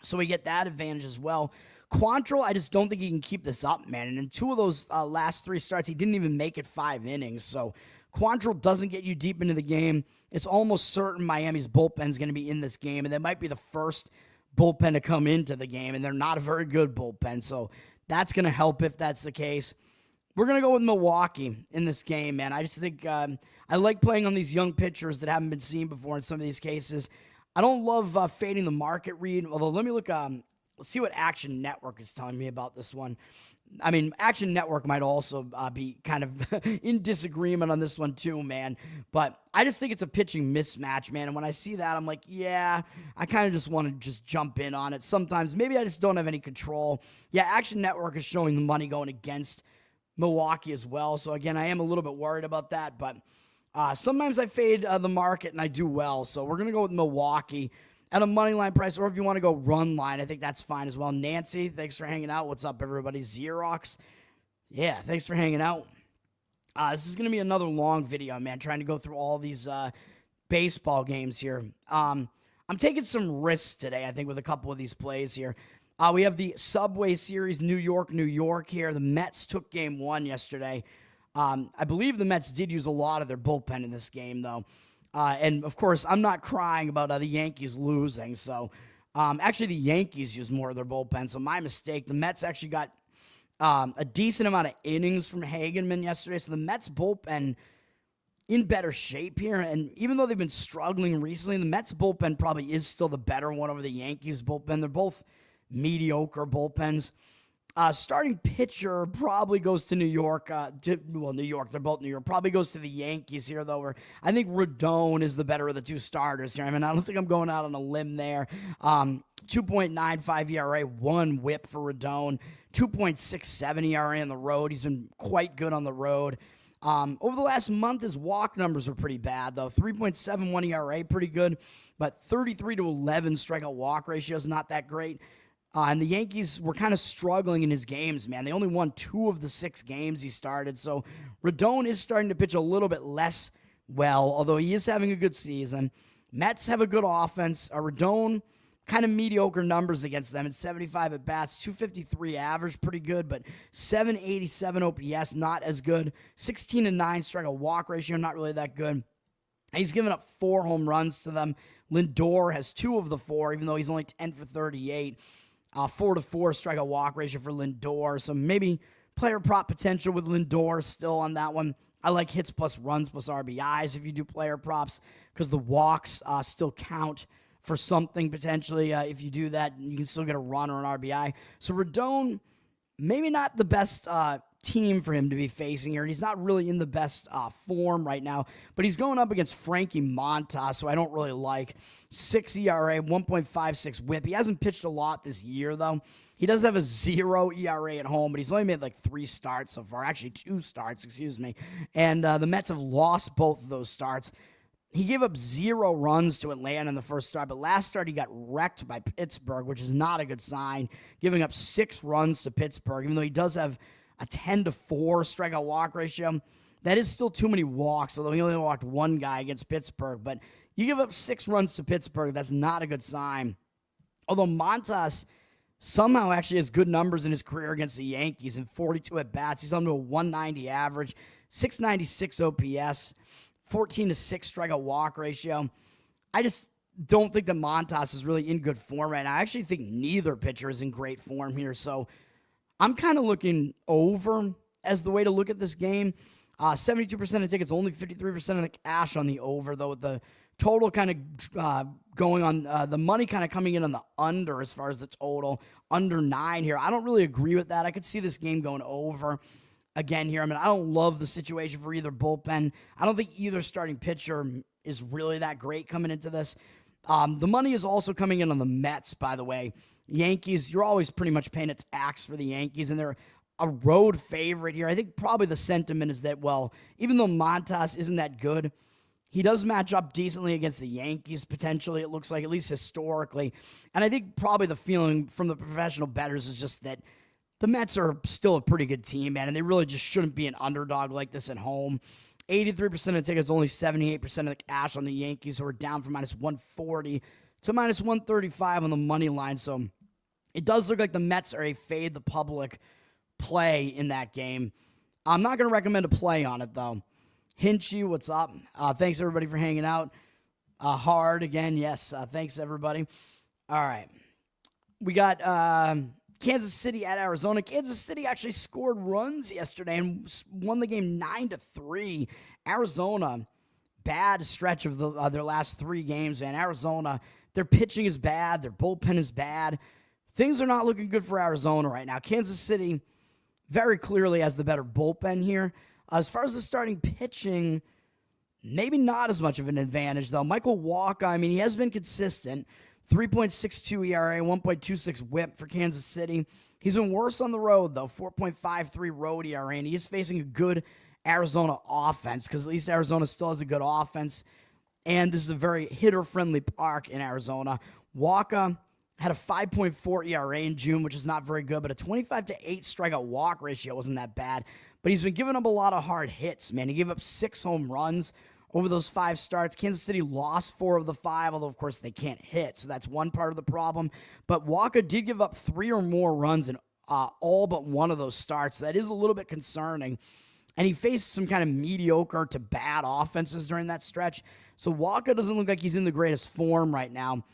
So we get that advantage as well. Quantrill, I just don't think he can keep this up, man. And in 2 of those last 3 starts, he didn't even make it 5 innings. So Quantrill doesn't get you deep into the game. It's almost certain Miami's bullpen is going to be in this game, and they might be the first bullpen to come into the game, and they're not a very good bullpen, so that's going to help if that's the case. We're going to go with Milwaukee in this game, man. I just think I like playing on these young pitchers that haven't been seen before in some of these cases. I don't love fading the market read, although let me look, let's see what Action Network is telling me about this one. I mean, Action Network might also be kind of in disagreement on this one too, man. But I just think it's a pitching mismatch, man. And when I see that, I'm like, yeah, I kind of just want to just jump in on it. Sometimes maybe I just don't have any control. Yeah, Action Network is showing the money going against Milwaukee as well. So, again, I am a little bit worried about that. But sometimes I fade the market and I do well. So we're going to go with Milwaukee at a money line price, or if you want to go run line, I think that's fine as well. Nancy, thanks for hanging out. What's up, everybody? Xerox, yeah, thanks for hanging out. This is going to be another long video, man, trying to go through all these baseball games here. I'm taking some risks today, I think, with a couple of these plays here. We have the Subway Series, New York here. The Mets took game 1 yesterday. I believe the Mets did use a lot of their bullpen in this game, though. And, of course, I'm not crying about the Yankees losing. So, actually, the Yankees used more of their bullpen. So, my mistake. The Mets actually got a decent amount of innings from Hagenman yesterday. So, the Mets bullpen in better shape here. And even though they've been struggling recently, the Mets bullpen probably is still the better one over the Yankees bullpen. They're both mediocre bullpens. Starting pitcher probably goes to New York. New York. They're both New York. Probably goes to the Yankees here, though. Where I think Rodon is the better of the 2 starters here. I mean, I don't think I'm going out on a limb there. 2.95 ERA, 1 whip for Rodon. 2.67 ERA on the road. He's been quite good on the road. Over the last month, his walk numbers are pretty bad, though. 3.71 ERA, pretty good. But 33-11 strikeout walk ratio is not that great. And the Yankees were kind of struggling in his games, man. They only won 2 of the 6 games he started. So Rodon is starting to pitch a little bit less well, although he is having a good season. Mets have a good offense. Rodon, kind of mediocre numbers against them. It's 75 at bats, 253 average, pretty good, but 787 OPS, not as good. 16-9 strikeout walk ratio, not really that good. He's given up 4 home runs to them. Lindor has 2 of the 4, even though he's only 10 for 38. 4-4 strikeout walk ratio for Lindor. So maybe player prop potential with Lindor still on that one. I like hits plus runs plus RBIs if you do player props, because the walks still count for something potentially. If you do that, you can still get a run or an RBI. So Rodon, maybe not the best team for him to be facing here. He's not really in the best form right now, but he's going up against Frankie Montas, so I don't really like. 6 ERA, 1.56 whip. He hasn't pitched a lot this year, though. He does have a 0 ERA at home, but he's only made like 3 starts so far. Actually, 2 starts, excuse me. And the Mets have lost both of those starts. He gave up 0 runs to Atlanta in the first start, but last start he got wrecked by Pittsburgh, which is not a good sign, giving up 6 runs to Pittsburgh, even though he does have a 10-4 strikeout walk ratio. That is still too many walks, although he only walked 1 guy against Pittsburgh. But you give up 6 runs to Pittsburgh, that's not a good sign. Although Montas somehow actually has good numbers in his career against the Yankees in 42 at-bats. He's on to a 190 average, 696 OPS, 14-6 strikeout walk ratio. I just don't think that Montas is really in good form right now. I actually think neither pitcher is in great form here, so I'm kind of looking over as the way to look at this game. 72% of tickets, only 53% of the cash on the over, though, with the total kind of going on, the money kind of coming in on the under as far as the total, under 9 here. I don't really agree with that. I could see this game going over again here. I mean, I don't love the situation for either bullpen. I don't think either starting pitcher is really that great coming into this. The money is also coming in on the Mets, by the way. Yankees, you're always pretty much paying a tax for the Yankees, and they're a road favorite here. I think probably the sentiment is that, well, even though Montas isn't that good, he does match up decently against the Yankees, potentially, it looks like, at least historically. And I think probably the feeling from the professional bettors is just that the Mets are still a pretty good team, man, and they really just shouldn't be an underdog like this at home. 83% of the tickets, only 78% of the cash on the Yankees, who are down from minus 140 to minus 135 on the money line. So it does look like the Mets are a fade the public play in that game. I'm not going to recommend a play on it, though. Hinchy, what's up? Thanks, everybody, for hanging out. Hard, again, yes. Thanks, everybody. All right. We got Kansas City at Arizona. Kansas City actually scored runs yesterday and won the game 9-3. Arizona, bad stretch of their last 3 games, man. Arizona, their pitching is bad. Their bullpen is bad. Things are not looking good for Arizona right now. Kansas City very clearly has the better bullpen here. As far as the starting pitching, maybe not as much of an advantage, though. Michael Wacha, I mean, he has been consistent. 3.62 ERA, 1.26 whip for Kansas City. He's been worse on the road, though. 4.53 road ERA, and he is facing a good Arizona offense, because at least Arizona still has a good offense, and this is a very hitter-friendly park in Arizona. Wacha had a 5.4 ERA in June, which is not very good, but a 25-8 strikeout walk ratio wasn't that bad. But he's been giving up a lot of hard hits, man. He gave up 6 home runs over those 5 starts. Kansas City lost 4 of the 5, although, of course, they can't hit, so that's one part of the problem. But Wacha did give up 3 or more runs in all but one of those starts. That is a little bit concerning. And he faced some kind of mediocre to bad offenses during that stretch. So Wacha doesn't look like he's in the greatest form right now.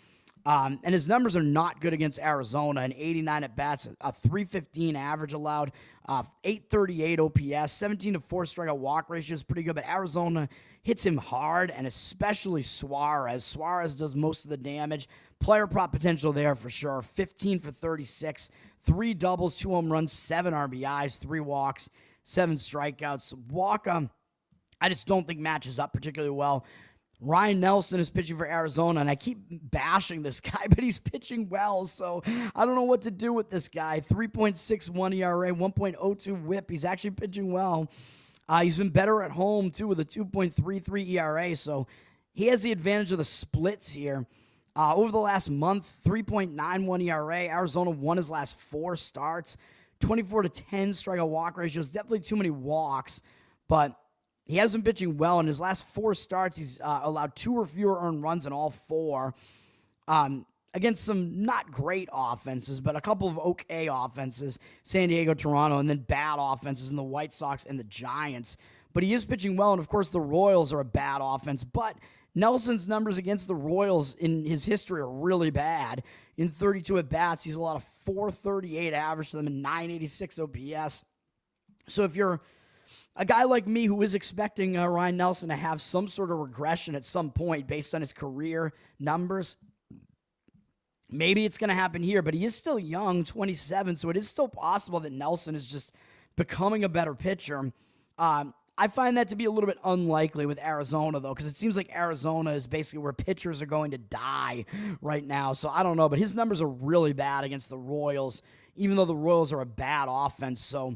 And his numbers are not good against Arizona. An 89 at-bats, a 315 average allowed, 838 OPS, 17-4 strikeout walk ratio is pretty good. But Arizona hits him hard, and especially Suarez. Suarez does most of the damage. Player prop potential there for sure. 15 for 36, 3 doubles, 2 home runs, 7 RBIs, 3 walks, 7 strikeouts. Wacha, I just don't think matches up particularly well. Ryan Nelson is pitching for Arizona, and I keep bashing this guy, but he's pitching well, so I don't know what to do with this guy. 3.61 ERA, 1.02 whip. He's actually pitching well. He's been better at home, too, with a 2.33 ERA, so he has the advantage of the splits here. Over the last month, 3.91 ERA. Arizona won his last 4 starts. 24-10 strikeout walk ratios. Definitely too many walks, but he has been pitching well. In his last 4 starts, he's allowed 2 or fewer earned runs in all 4 against some not great offenses, but a couple of okay offenses, San Diego, Toronto, and then bad offenses in the White Sox and the Giants. But he is pitching well, and of course the Royals are a bad offense, but Nelson's numbers against the Royals in his history are really bad. In 32 at-bats, he's allowed a 438 average to them and 986 OPS. So if you're a guy like me who is expecting Ryan Nelson to have some sort of regression at some point based on his career numbers, maybe it's going to happen here, but he is still young, 27, so it is still possible that Nelson is just becoming a better pitcher. I find that to be a little bit unlikely with Arizona, though, because it seems like Arizona is basically where pitchers are going to die right now, so I don't know, but his numbers are really bad against the Royals, even though the Royals are a bad offense, so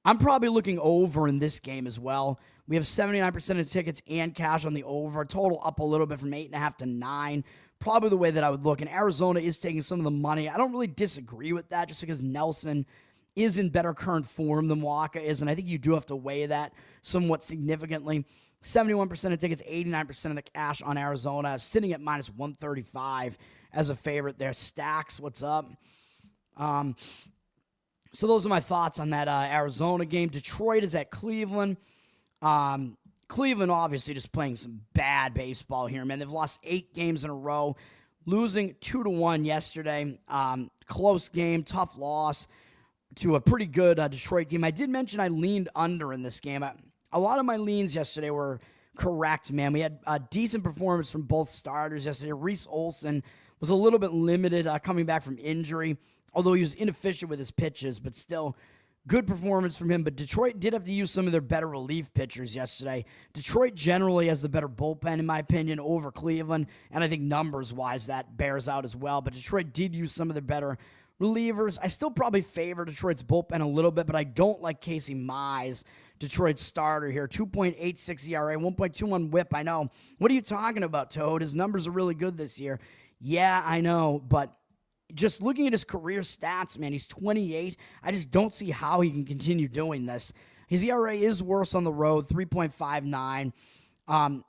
I'm probably looking over in this game as well. We have 79% of tickets and cash on the over. Total up a little bit from 8.5 to 9. Probably the way that I would look. And Arizona is taking some of the money. I don't really disagree with that just because Nelson is in better current form than Wacha is. And I think you do have to weigh that somewhat significantly. 71% of tickets, 89% of the cash on Arizona. Sitting at minus 135 as a favorite there. Stacks, what's up? So those are my thoughts on that Arizona game. Detroit is at Cleveland. Cleveland obviously just playing some bad baseball here, man. They've lost 8 games in a row, losing 2-1 yesterday. Close game, tough loss to a pretty good Detroit team. I did mention I leaned under in this game. A lot of my leans yesterday were correct, man. We had a decent performance from both starters yesterday. Reese Olson was a little bit limited coming back from injury, although he was inefficient with his pitches, but still good performance from him. But Detroit did have to use some of their better relief pitchers yesterday. Detroit generally has the better bullpen, in my opinion, over Cleveland, and I think numbers-wise that bears out as well. But Detroit did use some of their better relievers, I still probably favor Detroit's bullpen a little bit, but I don't like Casey Mize, Detroit's starter here. 2.86 ERA, 1.21 whip. I know. What are you talking about, Toad? His numbers are really good this year. Yeah, I know, but just looking at his career stats, man, he's 28. I just don't see how he can continue doing this. His ERA is worse on the road, 3.59.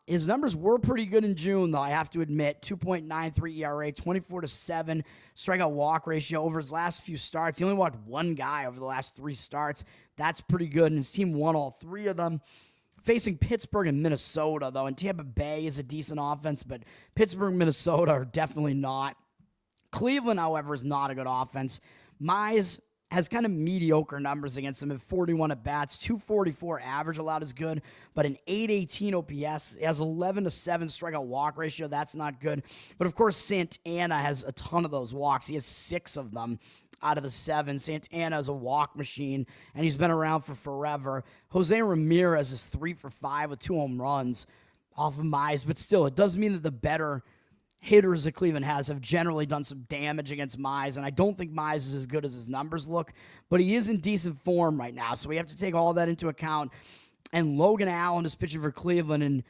His numbers were pretty good in June, though, I have to admit. 2.93 ERA, 24-7 strikeout walk ratio over his last few starts. He only walked one guy over the last 3 starts. That's pretty good, and his team won all 3 of them. Facing Pittsburgh and Minnesota, though, and Tampa Bay is a decent offense, but Pittsburgh and Minnesota are definitely not. Cleveland, however, is not a good offense. Mize has kind of mediocre numbers against them at 41 at-bats, 244 average allowed is good, but an 818 OPS. He has 11-7 strikeout walk ratio. That's not good. But, of course, Santana has a ton of those walks. He has 6 of them out of the 7. Santana is a walk machine, and he's been around for forever. Jose Ramirez is 3 for 5 with 2 home runs off of Mize, but still, it does mean that the better hitters that Cleveland has have generally done some damage against Mize, and I don't think Mize is as good as his numbers look, but he is in decent form right now, so we have to take all that into account. And Logan Allen is pitching for Cleveland, and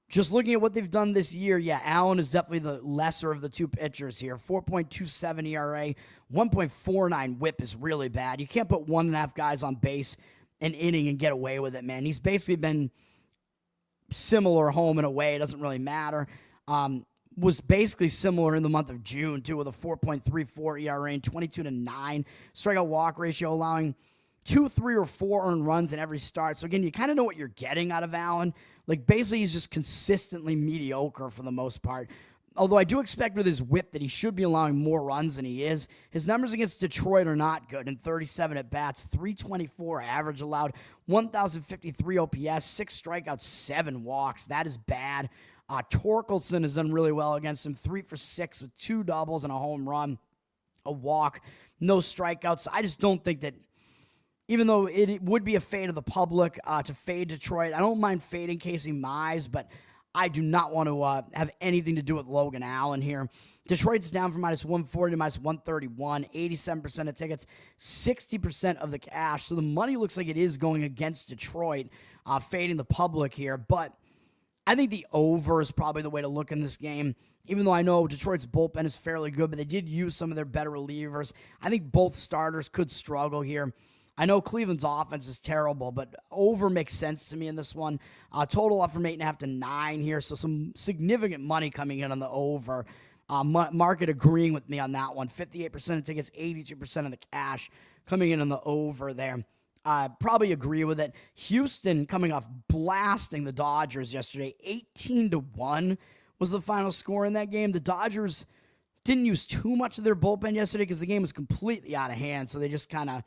just looking at what they've done this year, yeah, Allen is definitely the lesser of the 2 pitchers here. 4.27 ERA, 1.49 whip is really bad. You can't put 1.5 guys on base an inning and get away with it, man. He's basically been similar home and away. It doesn't really matter. Was basically similar in the month of June, too, with a 4.34 ERA and 22-9 strikeout walk ratio, allowing 2, 3, or 4 earned runs in every start. So, again, you kind of know what you're getting out of Allen. Like, basically, he's just consistently mediocre for the most part. Although I do expect with his whip that he should be allowing more runs than he is. His numbers against Detroit are not good. In 37 at-bats, 324 average allowed, 1,053 OPS, 6 strikeouts, 7 walks. That is bad. Torkelson has done really well against him, 3 for 6 with 2 doubles and a home run, a walk, no strikeouts. I just don't think that, even though it would be a fade of the public to fade Detroit, I don't mind fading Casey Mize, but I do not want to have anything to do with Logan Allen here. Detroit's down from -140 to -131, 87% of tickets, 60% of the cash. So the money looks like it is going against Detroit, fading the public here, but I think the over is probably the way to look in this game, even though I know Detroit's bullpen is fairly good, but they did use some of their better relievers. I think both starters could struggle here. I know Cleveland's offense is terrible, but over makes sense to me in this one. Total up from 8.5 to 9 here, so some significant money coming in on the over. Market agreeing with me on that one. 58% of tickets, 82% of the cash coming in on the over there. Probably agree with it. Houston coming off blasting the Dodgers yesterday. 18-1 was the final score in that game. The Dodgers didn't use too much of their bullpen yesterday because the game was completely out of hand. So they just kind of,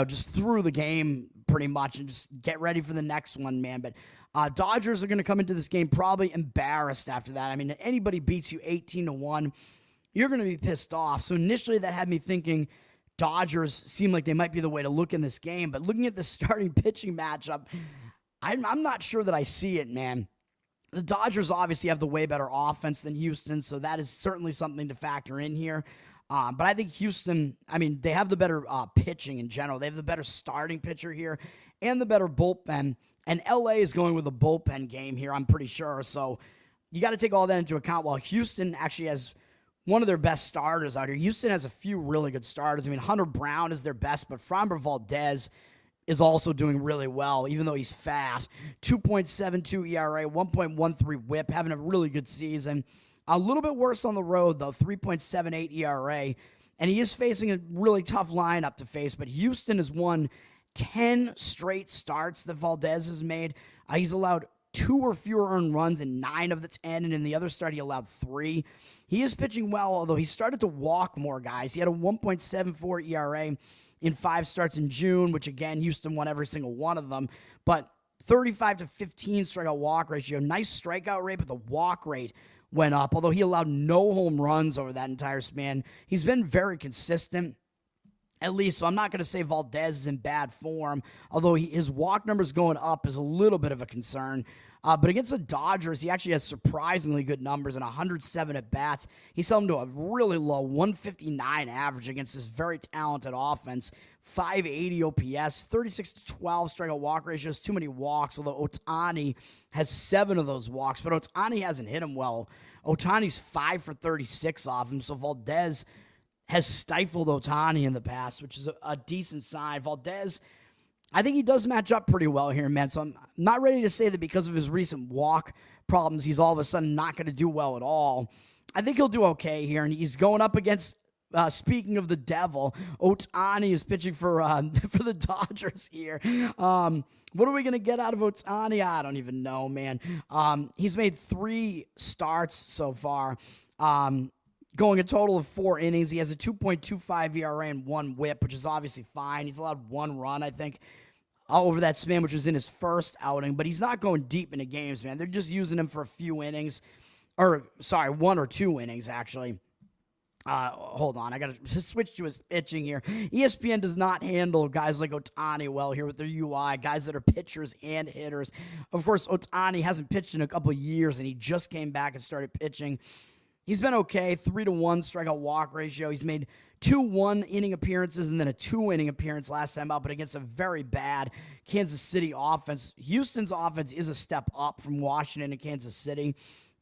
just threw the game pretty much and just get ready for the next one, man. But Dodgers are going to come into this game probably embarrassed after that. I mean, anybody beats you 18-1, you're going to be pissed off. So initially that had me thinking Dodgers seem like they might be the way to look in this game, but looking at the starting pitching matchup, I'm not sure that I see it, man. The Dodgers obviously have the way better offense than Houston, so that is certainly something to factor in here. But I think Houston, they have the better pitching in general. They have the better starting pitcher here and the better bullpen, and LA is going with a bullpen game here, I'm pretty sure. So you got to take all that into account, while Houston actually has one of their best starters out here. Houston has a few really good starters. Hunter Brown is their best, but Framber Valdez is also doing really well, even though he's fat. 2.72 ERA, 1.13 whip, having a really good season. A little bit worse on the road, though, 3.78 ERA. And he is facing a really tough lineup to face, but Houston has won 10 straight starts that Valdez has made. He's allowed 2 or fewer earned runs in 9 of the 10, and in the other start he allowed 3. He is pitching well, although he started to walk more guys. He had a 1.74 ERA in 5 starts in June, which again, Houston won every single one of them. But 35-15 strikeout walk ratio, nice strikeout rate, but the walk rate went up, although he allowed no home runs over that entire span. He's been very consistent. at least. So I'm not going to say Valdez is in bad form, although his walk numbers going up is a little bit of a concern. But against the Dodgers, he actually has surprisingly good numbers and 107 at-bats. He's held him to a really low 159 average against this very talented offense. 580 OPS, 36-12 strikeout walk ratios, too many walks, although Ohtani has 7 of those walks, but Ohtani hasn't hit him well. Ohtani's 5 for 36 off him, so Valdez has stifled Ohtani in the past, which is a decent sign. Valdez, I think he does match up pretty well here, man. So I'm not ready to say that because of his recent walk problems, he's all of a sudden not going to do well at all. I think he'll do okay here, and he's going up against, speaking of the devil, Ohtani is pitching for the Dodgers here. What are we going to get out of Ohtani? I don't even know, man. He's made 3 starts so far. Going a total of 4 innings. He has a 2.25 ERA and 1 whip, which is obviously fine. He's allowed 1 run, I think, over that span, which was in his first outing. But he's not going deep into games, man. They're just using him for a few innings. 1 or 2 innings, actually. Hold on. I got to switch to his pitching here. ESPN does not handle guys like Ohtani well here with their UI, guys that are pitchers and hitters. Of course, Ohtani hasn't pitched in a couple of years, and he just came back and started pitching. He's been okay, 3-1 strikeout walk ratio. He's made 2 1-inning appearances and then a 2-inning appearance last time out, but against a very bad Kansas City offense. Houston's offense is a step up from Washington and Kansas City,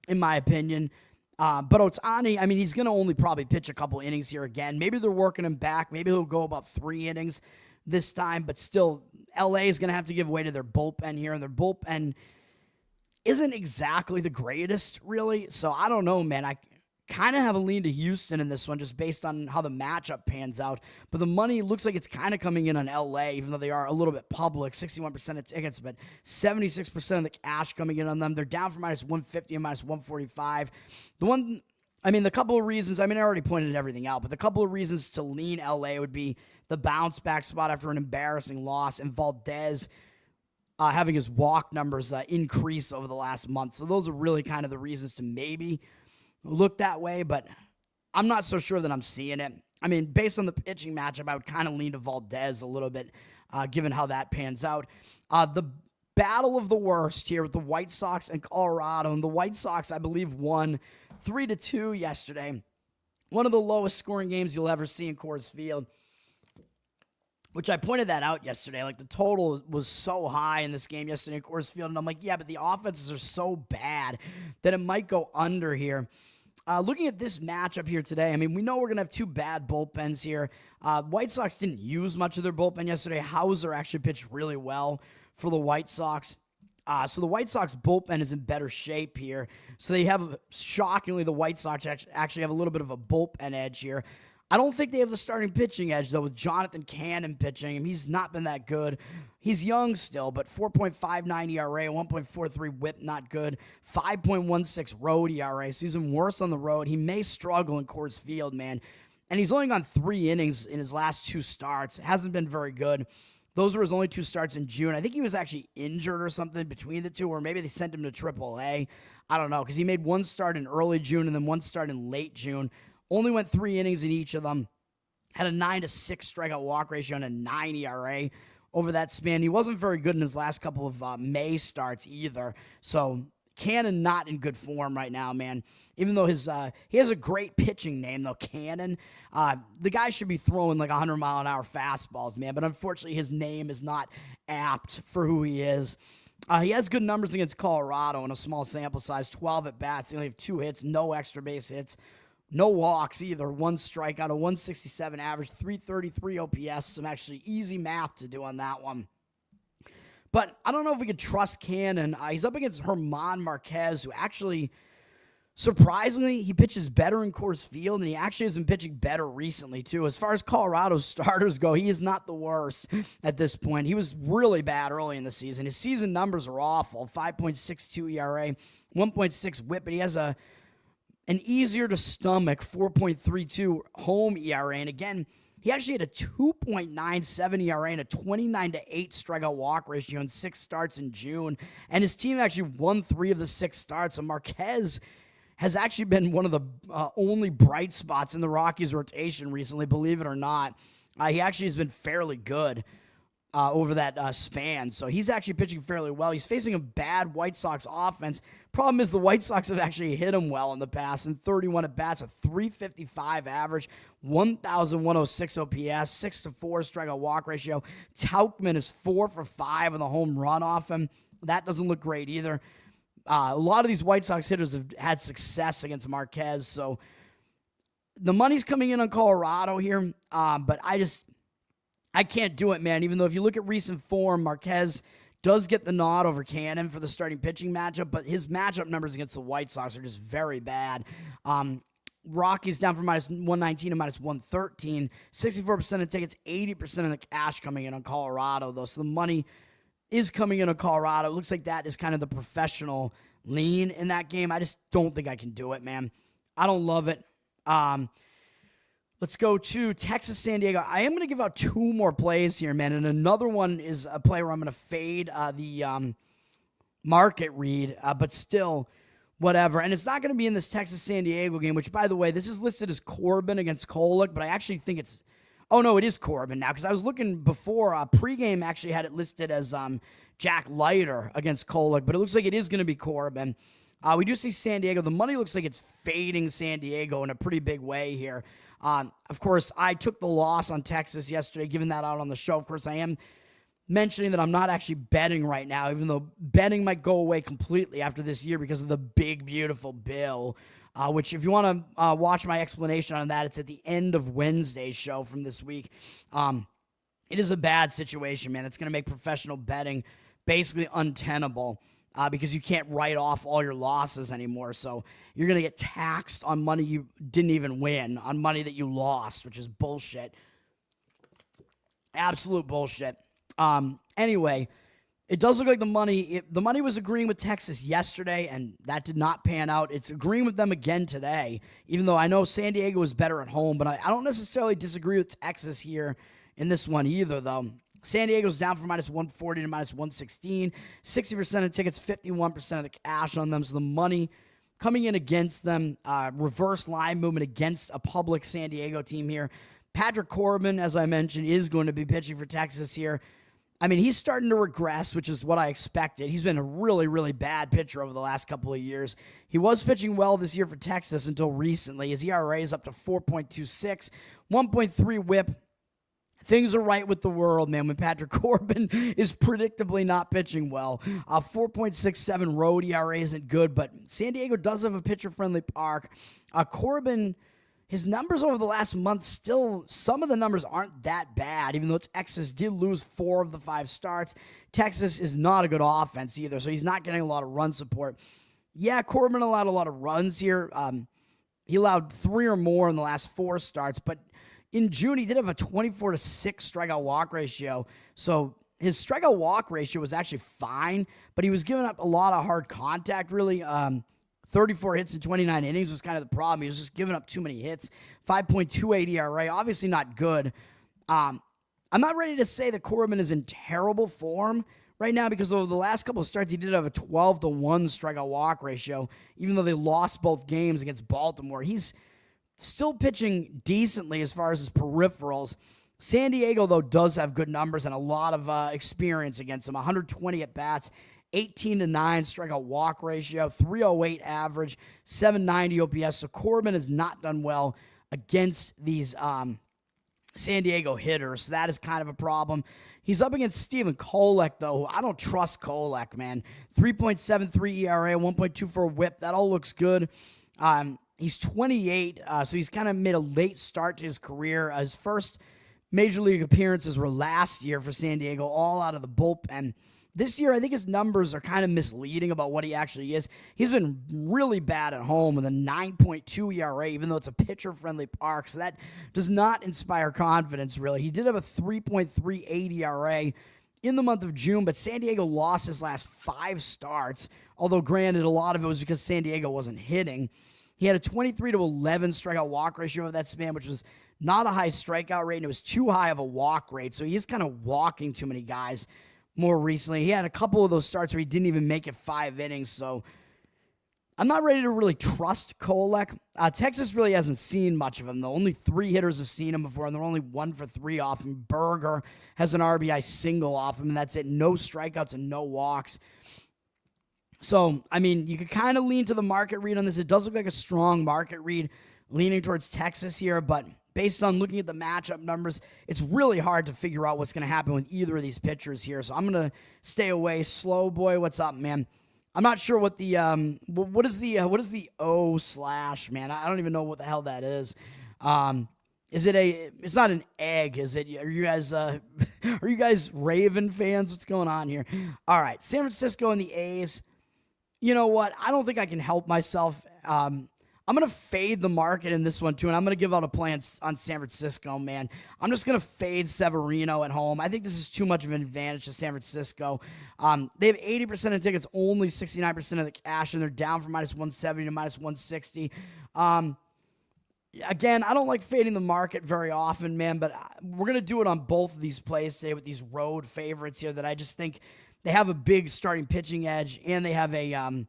in my opinion. But Ohtani, I mean, he's going to only probably pitch a couple innings here again. Maybe they're working him back. Maybe he'll go about 3 innings this time, but still, LA is going to have to give way to their bullpen here, and their bullpen isn't exactly the greatest, really. So I don't know, man. I kind of have a lean to Houston in this one just based on how the matchup pans out. But the money looks like it's kind of coming in on LA, even though they are a little bit public, 61% of tickets, but 76% of the cash coming in on them. They're down from -150 and -145. The couple of reasons, I already pointed everything out, but the couple of reasons to lean LA would be the bounce back spot after an embarrassing loss and Valdez having his walk numbers increase over the last month. So those are really kind of the reasons to maybe look that way, but I'm not so sure that I'm seeing it. Based on the pitching matchup, I would kind of lean to Valdez a little bit, given how that pans out. The battle of the worst here with the White Sox and Colorado, and the White Sox, I believe, won 3-2 yesterday. One of the lowest scoring games you'll ever see in Coors Field, which I pointed that out yesterday. Like, the total was so high in this game yesterday in Coors Field, and I'm like, yeah, but the offenses are so bad that it might go under here. Looking at this matchup here today, we know we're going to have 2 bad bullpens here. White Sox didn't use much of their bullpen yesterday. Hauser actually pitched really well for the White Sox. So the White Sox bullpen is in better shape here. So they have, shockingly, the White Sox actually have a little bit of a bullpen edge here. I don't think they have the starting pitching edge, though, with Jonathan Cannon pitching. He's not been that good. He's young still, but 4.59 ERA, 1.43 whip, not good. 5.16 road ERA, so he's been worse on the road. He may struggle in Coors Field, man. And he's only gone 3 innings in his last 2 starts. Hasn't been very good. Those were his only 2 starts in June. I think he was actually injured or something between the 2, or maybe they sent him to AAA. I don't know, because he made 1 start in early June and then 1 start in late June. Only went 3 innings in each of them. Had a 9-6 strikeout walk ratio and a 9 ERA over that span. He wasn't very good in his last couple of May starts either. So Cannon not in good form right now, man. Even though he has a great pitching name, though, Cannon. The guy should be throwing like 100-mile-an-hour fastballs, man. But unfortunately, his name is not apt for who he is. He has good numbers against Colorado in a small sample size. 12 at-bats. They only have 2 hits, no extra base hits. No walks either. 1 strikeout, a 167 average, 333 OPS. Some actually easy math to do on that one. But I don't know if we could trust Cannon. He's up against German Marquez, who actually, surprisingly, he pitches better in Coors Field, and he actually has been pitching better recently, too. As far as Colorado's starters go, he is not the worst at this point. He was really bad early in the season. His season numbers are awful. 5.62 ERA, 1.6 whip, but he has an easier-to-stomach 4.32 home ERA. And again, he actually had a 2.97 ERA and a 29-8 strikeout walk ratio in 6 starts in June. And his team actually won 3 of the 6 starts. So Marquez has actually been one of the only bright spots in the Rockies rotation recently, believe it or not. He actually has been fairly good over that span. So he's actually pitching fairly well. He's facing a bad White Sox offense. Problem is the White Sox have actually hit him well in the past. In 31 at bats, a 355 average, 1,106 OPS, 6-4 strikeout walk ratio. Tauchman is 4 for 5 on the home run off him. That doesn't look great either. A lot of these White Sox hitters have had success against Marquez. So the money's coming in on Colorado here, but I can't do it, man. Even though if you look at recent form, Marquez does get the nod over Cannon for the starting pitching matchup, but his matchup numbers against the White Sox are just very bad. Rockies down from -119 to -113. 64% of tickets, 80% of the cash coming in on Colorado, though. So the money is coming in on Colorado. It looks like that is kind of the professional lean in that game. I just don't think I can do it, man. I don't love it. Let's go to Texas, San Diego. I am going to give out 2 more plays here, man. And another one is a play where I'm going to fade the market read, but still, whatever. And it's not going to be in this Texas-San Diego game, which, by the way, this is listed as Corbin against Kolek, but I actually think it's... Oh, no, it is Corbin now, because I was looking before. Pregame actually had it listed as Jack Leiter against Kolek, but it looks like it is going to be Corbin. We do see San Diego. The money looks like it's fading San Diego in a pretty big way here. Of course, I took the loss on Texas yesterday, giving that out on the show. Of course, I am mentioning that I'm not actually betting right now, even though betting might go away completely after this year because of the big, beautiful bill, which if you want to watch my explanation on that, it's at the end of Wednesday's show from this week. It is a bad situation, man. It's going to make professional betting basically untenable. Because you can't write off all your losses anymore. So you're going to get taxed on money you didn't even win, on money that you lost, which is bullshit. Absolute bullshit. Anyway, it does look like the money was agreeing with Texas yesterday, and that did not pan out. It's agreeing with them again today, even though I know San Diego is better at home, but I don't necessarily disagree with Texas here in this one either, though. San Diego's down from -140 to -116. 60% of tickets, 51% of the cash on them. So the money coming in against them, reverse line movement against a public San Diego team here. Patrick Corbin, as I mentioned, is going to be pitching for Texas here. I mean, he's starting to regress, which is what I expected. He's been a really, really bad pitcher over the last couple of years. He was pitching well this year for Texas until recently. His ERA is up to 4.26, 1.3 whip. Things are right with the world, man, when Patrick Corbin is predictably not pitching well. 4.67 road ERA isn't good, but San Diego does have a pitcher-friendly park. Corbin, his numbers over the last month still, some of the numbers aren't that bad, even though Texas did lose 4 of the 5 starts. Texas is not a good offense either, so he's not getting a lot of run support. Yeah, Corbin allowed a lot of runs here. He allowed 3 or more in the last 4 starts, but in June, he did have a 24-6 strikeout walk ratio. So his strikeout walk ratio was actually fine, but he was giving up a lot of hard contact, really. 34 hits in 29 innings was kind of the problem. He was just giving up too many hits. 5.28 ERA, obviously not good. I'm not ready to say that Corbin is in terrible form right now because over the last couple of starts, he did have a 12-1 strikeout walk ratio, even though they lost both games against Baltimore. He's still pitching decently as far as his peripherals. San Diego, though, does have good numbers and a lot of experience against him. 120 at-bats, 18-9 strikeout walk ratio, 308 average, 790 OPS. So Corbin has not done well against these San Diego hitters. So that is kind of a problem. He's up against Stephen Kolek, though. I don't trust Kolek, man. 3.73 ERA, 1.24 whip. That all looks good. He's 28, so he's kind of made a late start to his career. His first major league appearances were last year for San Diego, all out of the bullpen. This year, I think his numbers are kind of misleading about what he actually is. He's been really bad at home with a 9.2 ERA, even though it's a pitcher-friendly park, so that does not inspire confidence, really. He did have a 3.38 ERA in the month of June, but San Diego lost his last 5 starts, although granted, a lot of it was because San Diego wasn't hitting. He had a 23-11 strikeout walk ratio of that span, which was not a high strikeout rate, and it was too high of a walk rate. So he's kind of walking too many guys more recently. He had a couple of those starts where he didn't even make it 5 innings. So I'm not ready to really trust Kolek. Texas really hasn't seen much of him, though. Only 3 hitters have seen him before, and they're only 1 for 3 off him. Berger has an RBI single off him, and that's it. No strikeouts and no walks. So, I mean, you could kind of lean to the market read on this. It does look like a strong market read leaning towards Texas here, but based on looking at the matchup numbers, it's really hard to figure out what's going to happen with either of these pitchers here. So I'm going to stay away. Slow boy, what's up, man? I'm not sure what the what is the O slash, man? I don't even know what the hell that is. Is it it's not an egg, is it? Are you guys Raven fans? What's going on here? All right, San Francisco and the A's. You know what? I don't think I can help myself. I'm going to fade the market in this one, too, and I'm going to give out a play on San Francisco, man. I'm just going to fade Severino at home. I think this is too much of an advantage to San Francisco. They have 80% of tickets, only 69% of the cash, and they're down from minus 170 to minus 160. Again, I don't like fading the market very often, man, but we're going to do it on both of these plays today with these road favorites here that I just think they have a big starting pitching edge, and they have a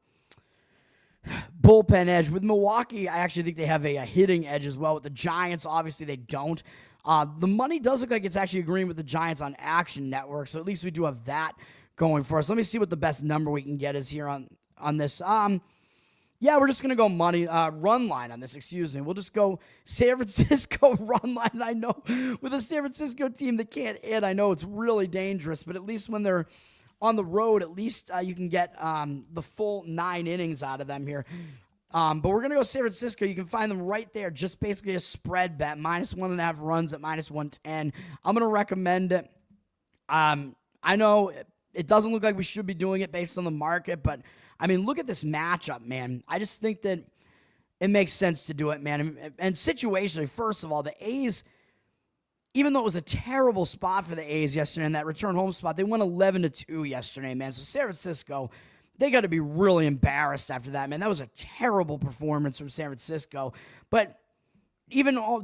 bullpen edge. With Milwaukee, I actually think they have a hitting edge as well. With the Giants, obviously they don't. The money does look like it's actually agreeing with the Giants on Action Network, so at least we do have that going for us. Let me see what the best number we can get is here on this. Yeah, we're just going to go money run line on this, excuse me. We'll just go San Francisco run line. I know with a San Francisco team that can't hit, I know it's really dangerous, but at least when they're on the road, at least you can get the full 9 innings out of them here. But we're going to go San Francisco. You can find them right there, just basically a spread bet, minus 1.5 runs at minus 110. I'm going to recommend it. I know it doesn't look like we should be doing it based on the market, but, I mean, look at this matchup, man. I just think that it makes sense to do it, man. And situationally, first of all, the A's, even though it was a terrible spot for the A's yesterday in that return home spot, they won 11-2 yesterday, man. So San Francisco, they got to be really embarrassed after that, man. That was a terrible performance from San Francisco. But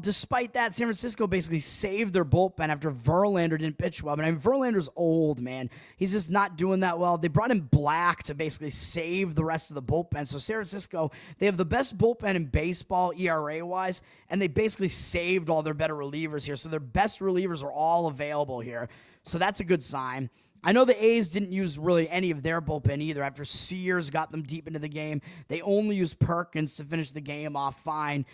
despite that, San Francisco basically saved their bullpen after Verlander didn't pitch well. But I mean, Verlander's old, man. He's just not doing that well. They brought in Black to basically save the rest of the bullpen. So San Francisco, they have the best bullpen in baseball ERA-wise, and they basically saved all their better relievers here. So their best relievers are all available here. So that's a good sign. I know the A's didn't use really any of their bullpen either. After Sears got them deep into the game, they only used Perkins to finish the game off fine.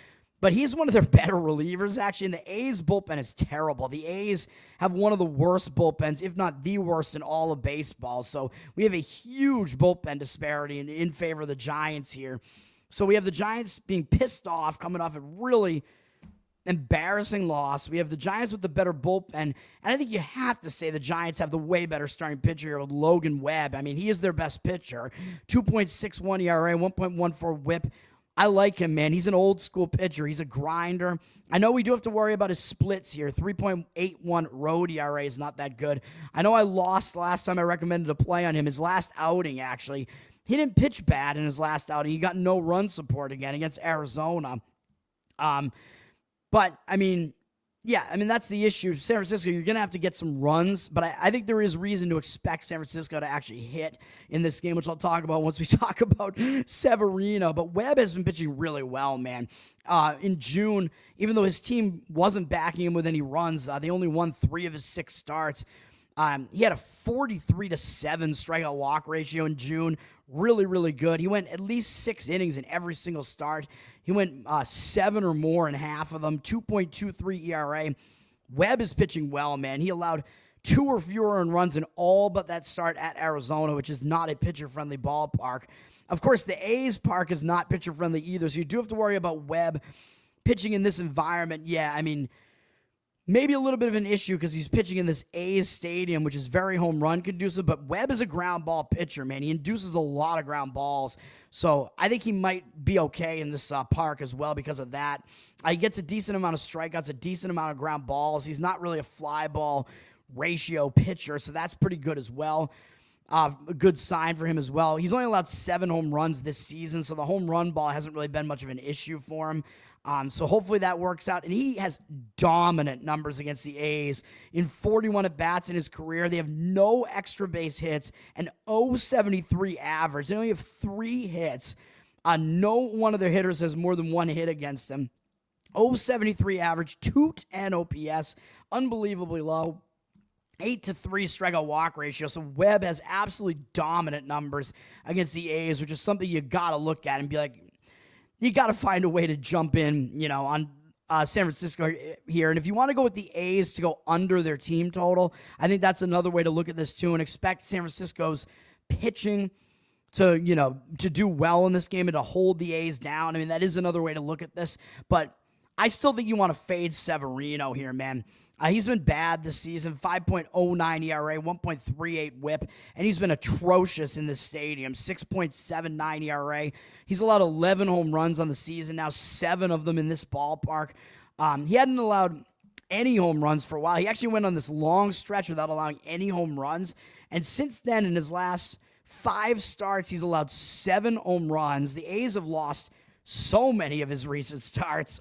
But he's one of their better relievers, actually, and the A's bullpen is terrible. The A's have one of the worst bullpens, if not the worst, in all of baseball. So we have a huge bullpen disparity in favor of the Giants here. So we have the Giants being pissed off, coming off a really embarrassing loss. We have the Giants with the better bullpen, and I think you have to say the Giants have the way better starting pitcher here with Logan Webb. I mean, he is their best pitcher. 2.61 ERA, 1.14 whip. I like him, man. He's an old-school pitcher. He's a grinder. I know we do have to worry about his splits here. 3.81 road ERA is not that good. I know I lost last time I recommended a play on him. His last outing, actually. He didn't pitch bad in his last outing. He got no run support again against Arizona. But, I mean, yeah, I mean, that's the issue. San Francisco, you're going to have to get some runs, but I think there is reason to expect San Francisco to actually hit in this game, which I'll talk about once we talk about Severino. But Webb has been pitching really well, man. In June, even though his team wasn't backing him with any runs, they only won 3 of his 6 starts. He had a 43-7 strikeout walk ratio in June. Really, really good. He went at least 6 innings in every single start. He went 7 or more in half of them, 2.23 ERA. Webb is pitching well, man. He allowed 2 or fewer earned runs in all but that start at Arizona, which is not a pitcher-friendly ballpark. Of course, the A's park is not pitcher-friendly either, so you do have to worry about Webb pitching in this environment. Yeah, I mean, maybe a little bit of an issue because he's pitching in this A's stadium, which is very home run conducive, but Webb is a ground ball pitcher, man. He induces a lot of ground balls, so I think he might be okay in this park as well because of that. He gets a decent amount of strikeouts, a decent amount of ground balls. He's not really a fly ball ratio pitcher, so that's pretty good as well. A good sign for him as well. He's only allowed 7 home runs this season, so the home run ball hasn't really been much of an issue for him. So hopefully that works out. And he has dominant numbers against the A's. In 41 at-bats in his career, they have no extra base hits and 0.73 average. They only have 3 hits. No one of their hitters has more than one hit against them. 0.73 average, 210 OPS, unbelievably low. 8-3 strikeout walk ratio. So Webb has absolutely dominant numbers against the A's, which is something you got to look at and be like, you got to find a way to jump in, on San Francisco here. And if you want to go with the A's to go under their team total, I think that's another way to look at this too and expect San Francisco's pitching to do well in this game and to hold the A's down. I mean, that is another way to look at this. But I still think you want to fade Severino here, man. He's been bad this season, 5.09 ERA, 1.38 whip, and he's been atrocious in this stadium, 6.79 ERA. He's allowed 11 home runs on the season, now 7 of them in this ballpark. He hadn't allowed any home runs for a while. He actually went on this long stretch without allowing any home runs, and since then, in his last 5 starts, he's allowed 7 home runs. The A's have lost so many of his recent starts.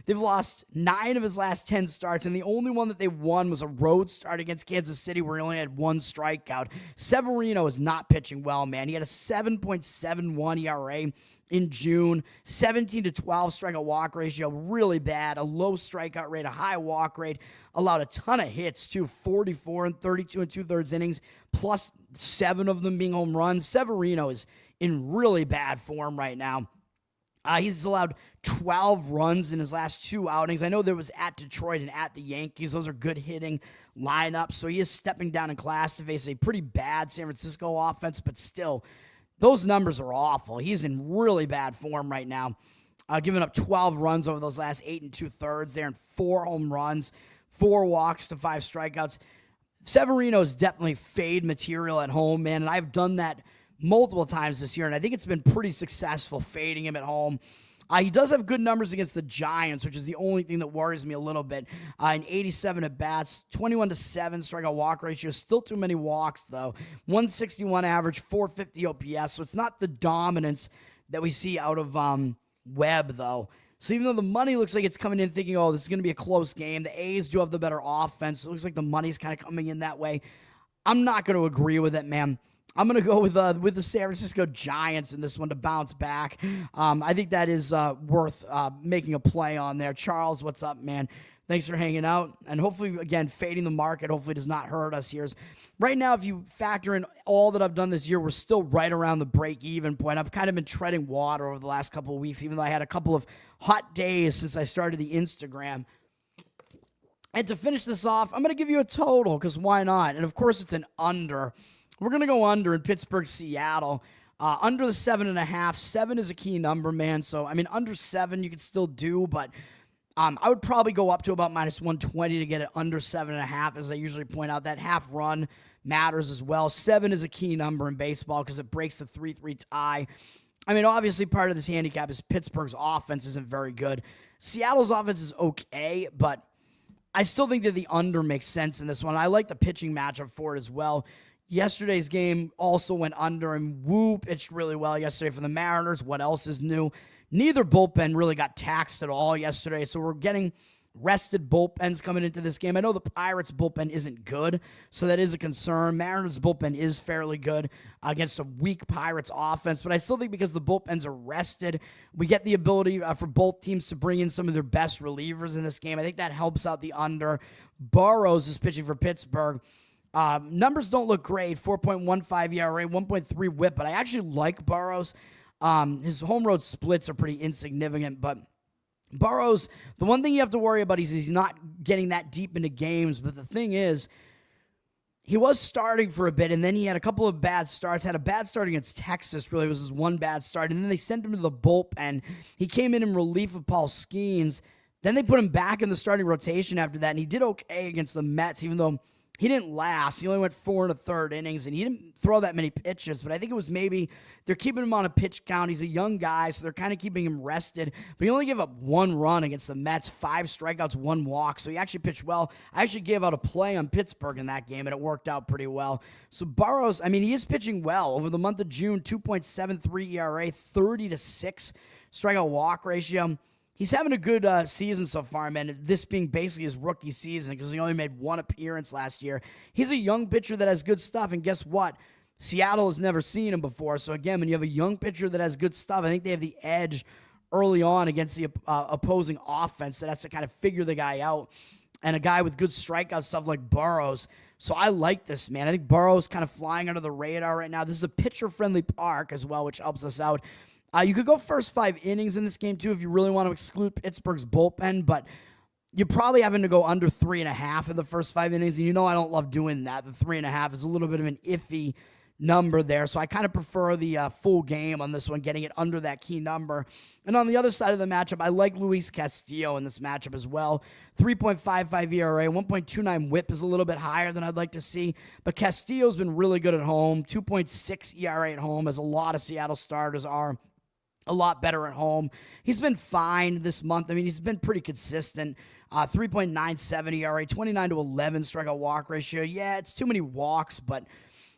They've lost 9 of his last 10 starts, and the only one that they won was a road start against Kansas City where he only had 1 strikeout. Severino is not pitching well, man. He had a 7.71 ERA in June, 17-12 strikeout walk ratio, really bad, a low strikeout rate, a high walk rate, allowed a ton of hits too, 44 and 32 and 2/3 innings, plus 7 of them being home runs. Severino is in really bad form right now. He's allowed 12 runs in his last 2 outings. I know there was at Detroit and at the Yankees. Those are good hitting lineups. So he is stepping down in class to face a pretty bad San Francisco offense, but still, those numbers are awful. He's in really bad form right now. Giving up 12 runs over those last 8 2/3 there and 4 home runs, 4 walks to 5 strikeouts. Severino is definitely fade material at home, man, and I've done that multiple times this year, and I think it's been pretty successful fading him at home. He does have good numbers against the Giants, which is the only thing that worries me a little bit. In 87 at-bats, 21-7 strikeout walk ratio. Still too many walks, though. 161 average, 450 OPS, so it's not the dominance that we see out of Webb, though. So even though the money looks like it's coming in thinking, oh, this is going to be a close game, the A's do have the better offense. It looks like the money's kind of coming in that way. I'm not going to agree with it, man. I'm going to go with the San Francisco Giants in this one to bounce back. I think that is worth making a play on there. Charles, what's up, man? Thanks for hanging out. And hopefully, again, fading the market hopefully does not hurt us here. Right now, if you factor in all that I've done this year, we're still right around the break-even point. I've kind of been treading water over the last couple of weeks, even though I had a couple of hot days since I started the Instagram. And to finish this off, I'm going to give you a total, because why not? And, of course, it's an under. We're going to go under in Pittsburgh, Seattle. Under the 7.5. 7 is a key number, man. So, I mean, under 7 you could still do, but I would probably go up to about -120 to get it under 7.5, as I usually point out. That half run matters as well. 7 is a key number in baseball because it breaks the 3-3 tie. I mean, obviously part of this handicap is Pittsburgh's offense isn't very good. Seattle's offense is okay, but I still think that the under makes sense in this one. I like the pitching matchup for it as well. Yesterday's game also went under, and Woo pitched really well yesterday for the Mariners. What else is new? Neither bullpen really got taxed at all yesterday, so we're getting rested bullpens coming into this game. I know the Pirates' bullpen isn't good, so that is a concern. Mariners' bullpen is fairly good against a weak Pirates offense, but I still think because the bullpens are rested, we get the ability for both teams to bring in some of their best relievers in this game. I think that helps out the under. Burrows is pitching for Pittsburgh. Numbers don't look great, 4.15 ERA, 1.3 whip, but I actually like Burrows. His home road splits are pretty insignificant, but Burrows, the one thing you have to worry about is he's not getting that deep into games, but the thing is, he was starting for a bit, and then he had a couple of bad starts. Had a bad start against Texas, really. It was his one bad start, and then they sent him to the bullpen. He came in relief of Paul Skeens. Then they put him back in the starting rotation after that, and he did okay against the Mets, even though he didn't last. He only went 4 1/3 innings, and he didn't throw that many pitches. But I think it was maybe they're keeping him on a pitch count. He's a young guy, so they're kind of keeping him rested. But he only gave up 1 run against the Mets, 5 strikeouts, 1 walk. So he actually pitched well. I actually gave out a play on Pittsburgh in that game, and it worked out pretty well. So Burrows, I mean, he is pitching well. Over the month of June, 2.73 ERA, 30-6 strikeout walk ratio. He's having a good season so far, man. This being basically his rookie season because he only made 1 appearance last year. He's a young pitcher that has good stuff, and guess what? Seattle has never seen him before. So, again, when you have a young pitcher that has good stuff, I think they have the edge early on against the opposing offense that has to kind of figure the guy out. And a guy with good strikeout stuff like Burrows. So I like this, man. I think Burrows kind of flying under the radar right now. This is a pitcher-friendly park as well, which helps us out. You could go first 5 innings in this game, too, if you really want to exclude Pittsburgh's bullpen. But you're probably having to go under 3.5 in the first 5 innings. And you know I don't love doing that. The 3.5 is a little bit of an iffy number there. So I kind of prefer the full game on this one, getting it under that key number. And on the other side of the matchup, I like Luis Castillo in this matchup as well. 3.55 ERA, 1.29 whip is a little bit higher than I'd like to see. But Castillo's been really good at home. 2.6 ERA at home, as a lot of Seattle starters are a lot better at home. He's been fine this month. I mean, he's been pretty consistent. 3.97 ERA, 29 to 11 strikeout walk ratio. Yeah, it's too many walks, but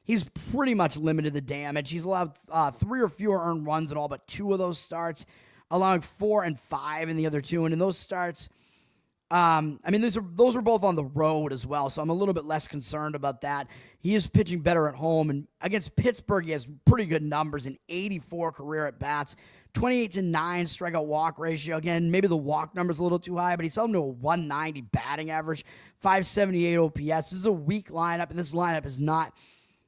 he's pretty much limited the damage. He's allowed 3 or fewer earned runs in all but 2 of those starts, allowing 4 and 5 in the other 2. And in those starts, I mean, those were both on the road as well, so I'm a little bit less concerned about that. He is pitching better at home, and against Pittsburgh, he has pretty good numbers in 84 career at-bats, 28 to 9 strikeout walk ratio. Again, maybe the walk number's a little too high, but he's held him to a 190 batting average, 578 OPS. This is a weak lineup, and this lineup has not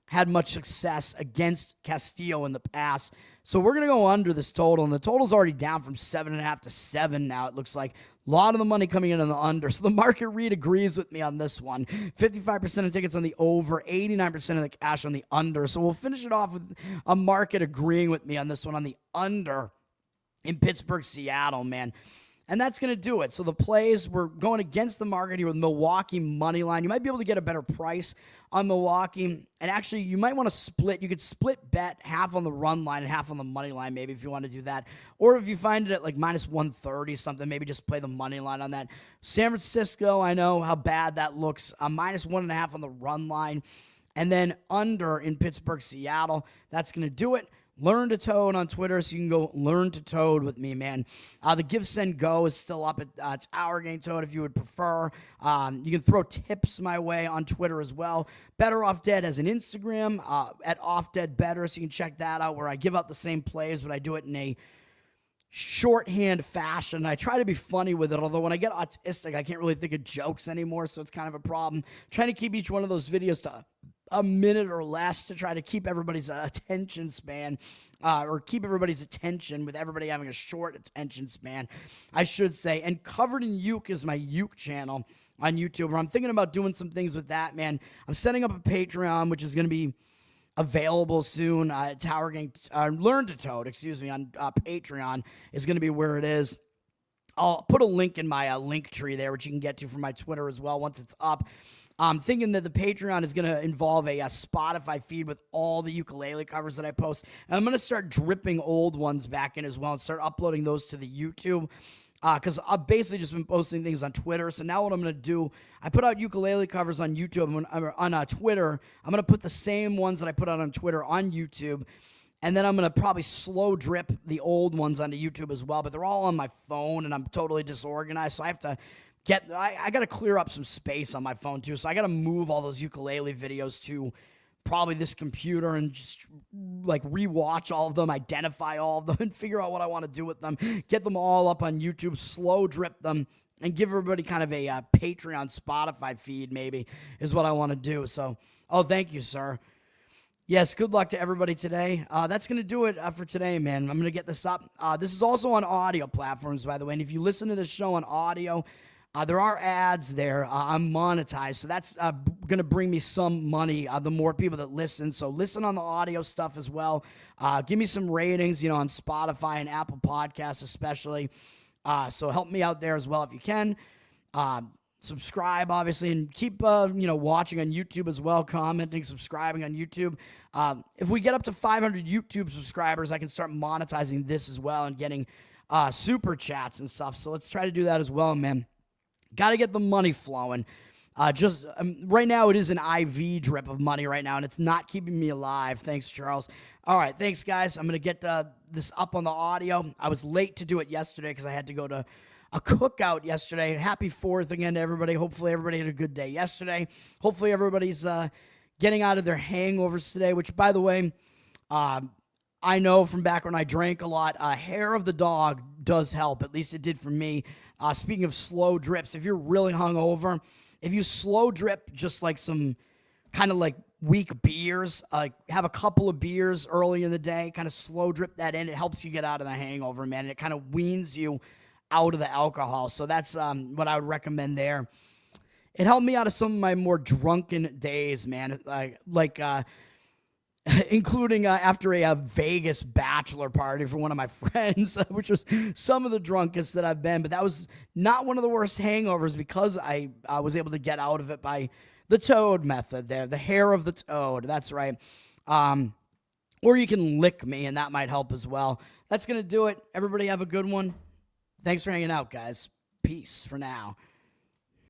had much success against Castillo in the past. So we're going to go under this total, and the total's already down from 7.5 to 7 now, it looks like. A lot of the money coming in on the under, so the market read agrees with me on this one. 55% of tickets on the over, 89% of the cash on the under. So we'll finish it off with a market agreeing with me on this one on the under in Pittsburgh, Seattle, man. And that's going to do it. So the plays, we're going against the market here with Milwaukee money line. You might be able to get a better price on Milwaukee. And actually, you might want to split. You could split bet half on the run line and half on the money line, maybe, if you want to do that. Or if you find it at like minus 130 something, maybe just play the money line on that. San Francisco, I know how bad that looks. Minus 1.5 on the run line. And then under in Pittsburgh, Seattle. That's going to do it. Learn to Toad on Twitter, so you can go learn to Toad with me, man. The Give, Send, Go is still up at it's Our Game Toad if you would prefer. You can throw tips my way on Twitter as well. Better Off Dead has an Instagram at Off Dead Better, so you can check that out, where I give out the same plays, but I do it in a shorthand fashion. I try to be funny with it, although when I get autistic, I can't really think of jokes anymore, so it's kind of a problem. Trying to keep each one of those videos to a minute or less to try to keep everybody's attention span, or keep everybody's attention with everybody having a short attention span, I should say. And Covered in Uke is my Uke channel on YouTube, where I'm thinking about doing some things with that, man. I'm setting up a Patreon, which is going to be available soon. Tower Gang, Learn to Toad, excuse me, on Patreon is going to be where it is. I'll put a link in my link tree there, which you can get to from my Twitter as well once it's up. I'm thinking that the Patreon is going to involve a Spotify feed with all the ukulele covers that I post. And I'm going to start dripping old ones back in as well and start uploading those to the YouTube. Because I've basically just been posting things on Twitter. So now what I'm going to do, I put out ukulele covers on YouTube, on Twitter. I'm going to put the same ones that I put out on Twitter on YouTube. And then I'm going to probably slow drip the old ones onto YouTube as well. But they're all on my phone, and I'm totally disorganized. So I have to I got to clear up some space on my phone, too. So I got to move all those ukulele videos to probably this computer and just, like, rewatch all of them, identify all of them, and figure out what I want to do with them. Get them all up on YouTube, slow drip them, and give everybody kind of a Patreon, Spotify feed, maybe, is what I want to do. So, thank you, sir. Yes, good luck to everybody today. That's going to do it for today, man. I'm going to get this up. This is also on audio platforms, by the way. And if you listen to this show on audio, there are ads there. I'm monetized, so that's going to bring me some money, the more people that listen. So listen on the audio stuff as well. Give me some ratings, on Spotify and Apple Podcasts especially. So help me out there as well if you can. Subscribe, obviously, and keep, watching on YouTube as well, commenting, subscribing on YouTube. If we get up to 500 YouTube subscribers, I can start monetizing this as well and getting super chats and stuff. So let's try to do that as well, man. Got to get the money flowing. Right now, it is an IV drip of money right now, and it's not keeping me alive. Thanks, Charles. All right, thanks, guys. I'm going to get this up on the audio. I was late to do it yesterday because I had to go to a cookout yesterday. Happy 4th again to everybody. Hopefully, everybody had a good day yesterday. Hopefully, everybody's getting out of their hangovers today, which, by the way, I know from back when I drank a lot, hair of the dog does help. At least it did for me. Speaking of slow drips, if you're really hungover, if you slow drip just like some kind of like weak beers, have a couple of beers early in the day, kind of slow drip that in, it helps you get out of the hangover, man. It kind of weans you out of the alcohol. So that's what I would recommend there. It helped me out of some of my more drunken days, man. Including after a Vegas bachelor party for one of my friends, which was some of the drunkest that I've been. But that was not one of the worst hangovers because I was able to get out of it by the toad method there, the hair of the toad. That's right. Or you can lick me, and that might help as well. That's going to do it. Everybody have a good one. Thanks for hanging out, guys. Peace for now.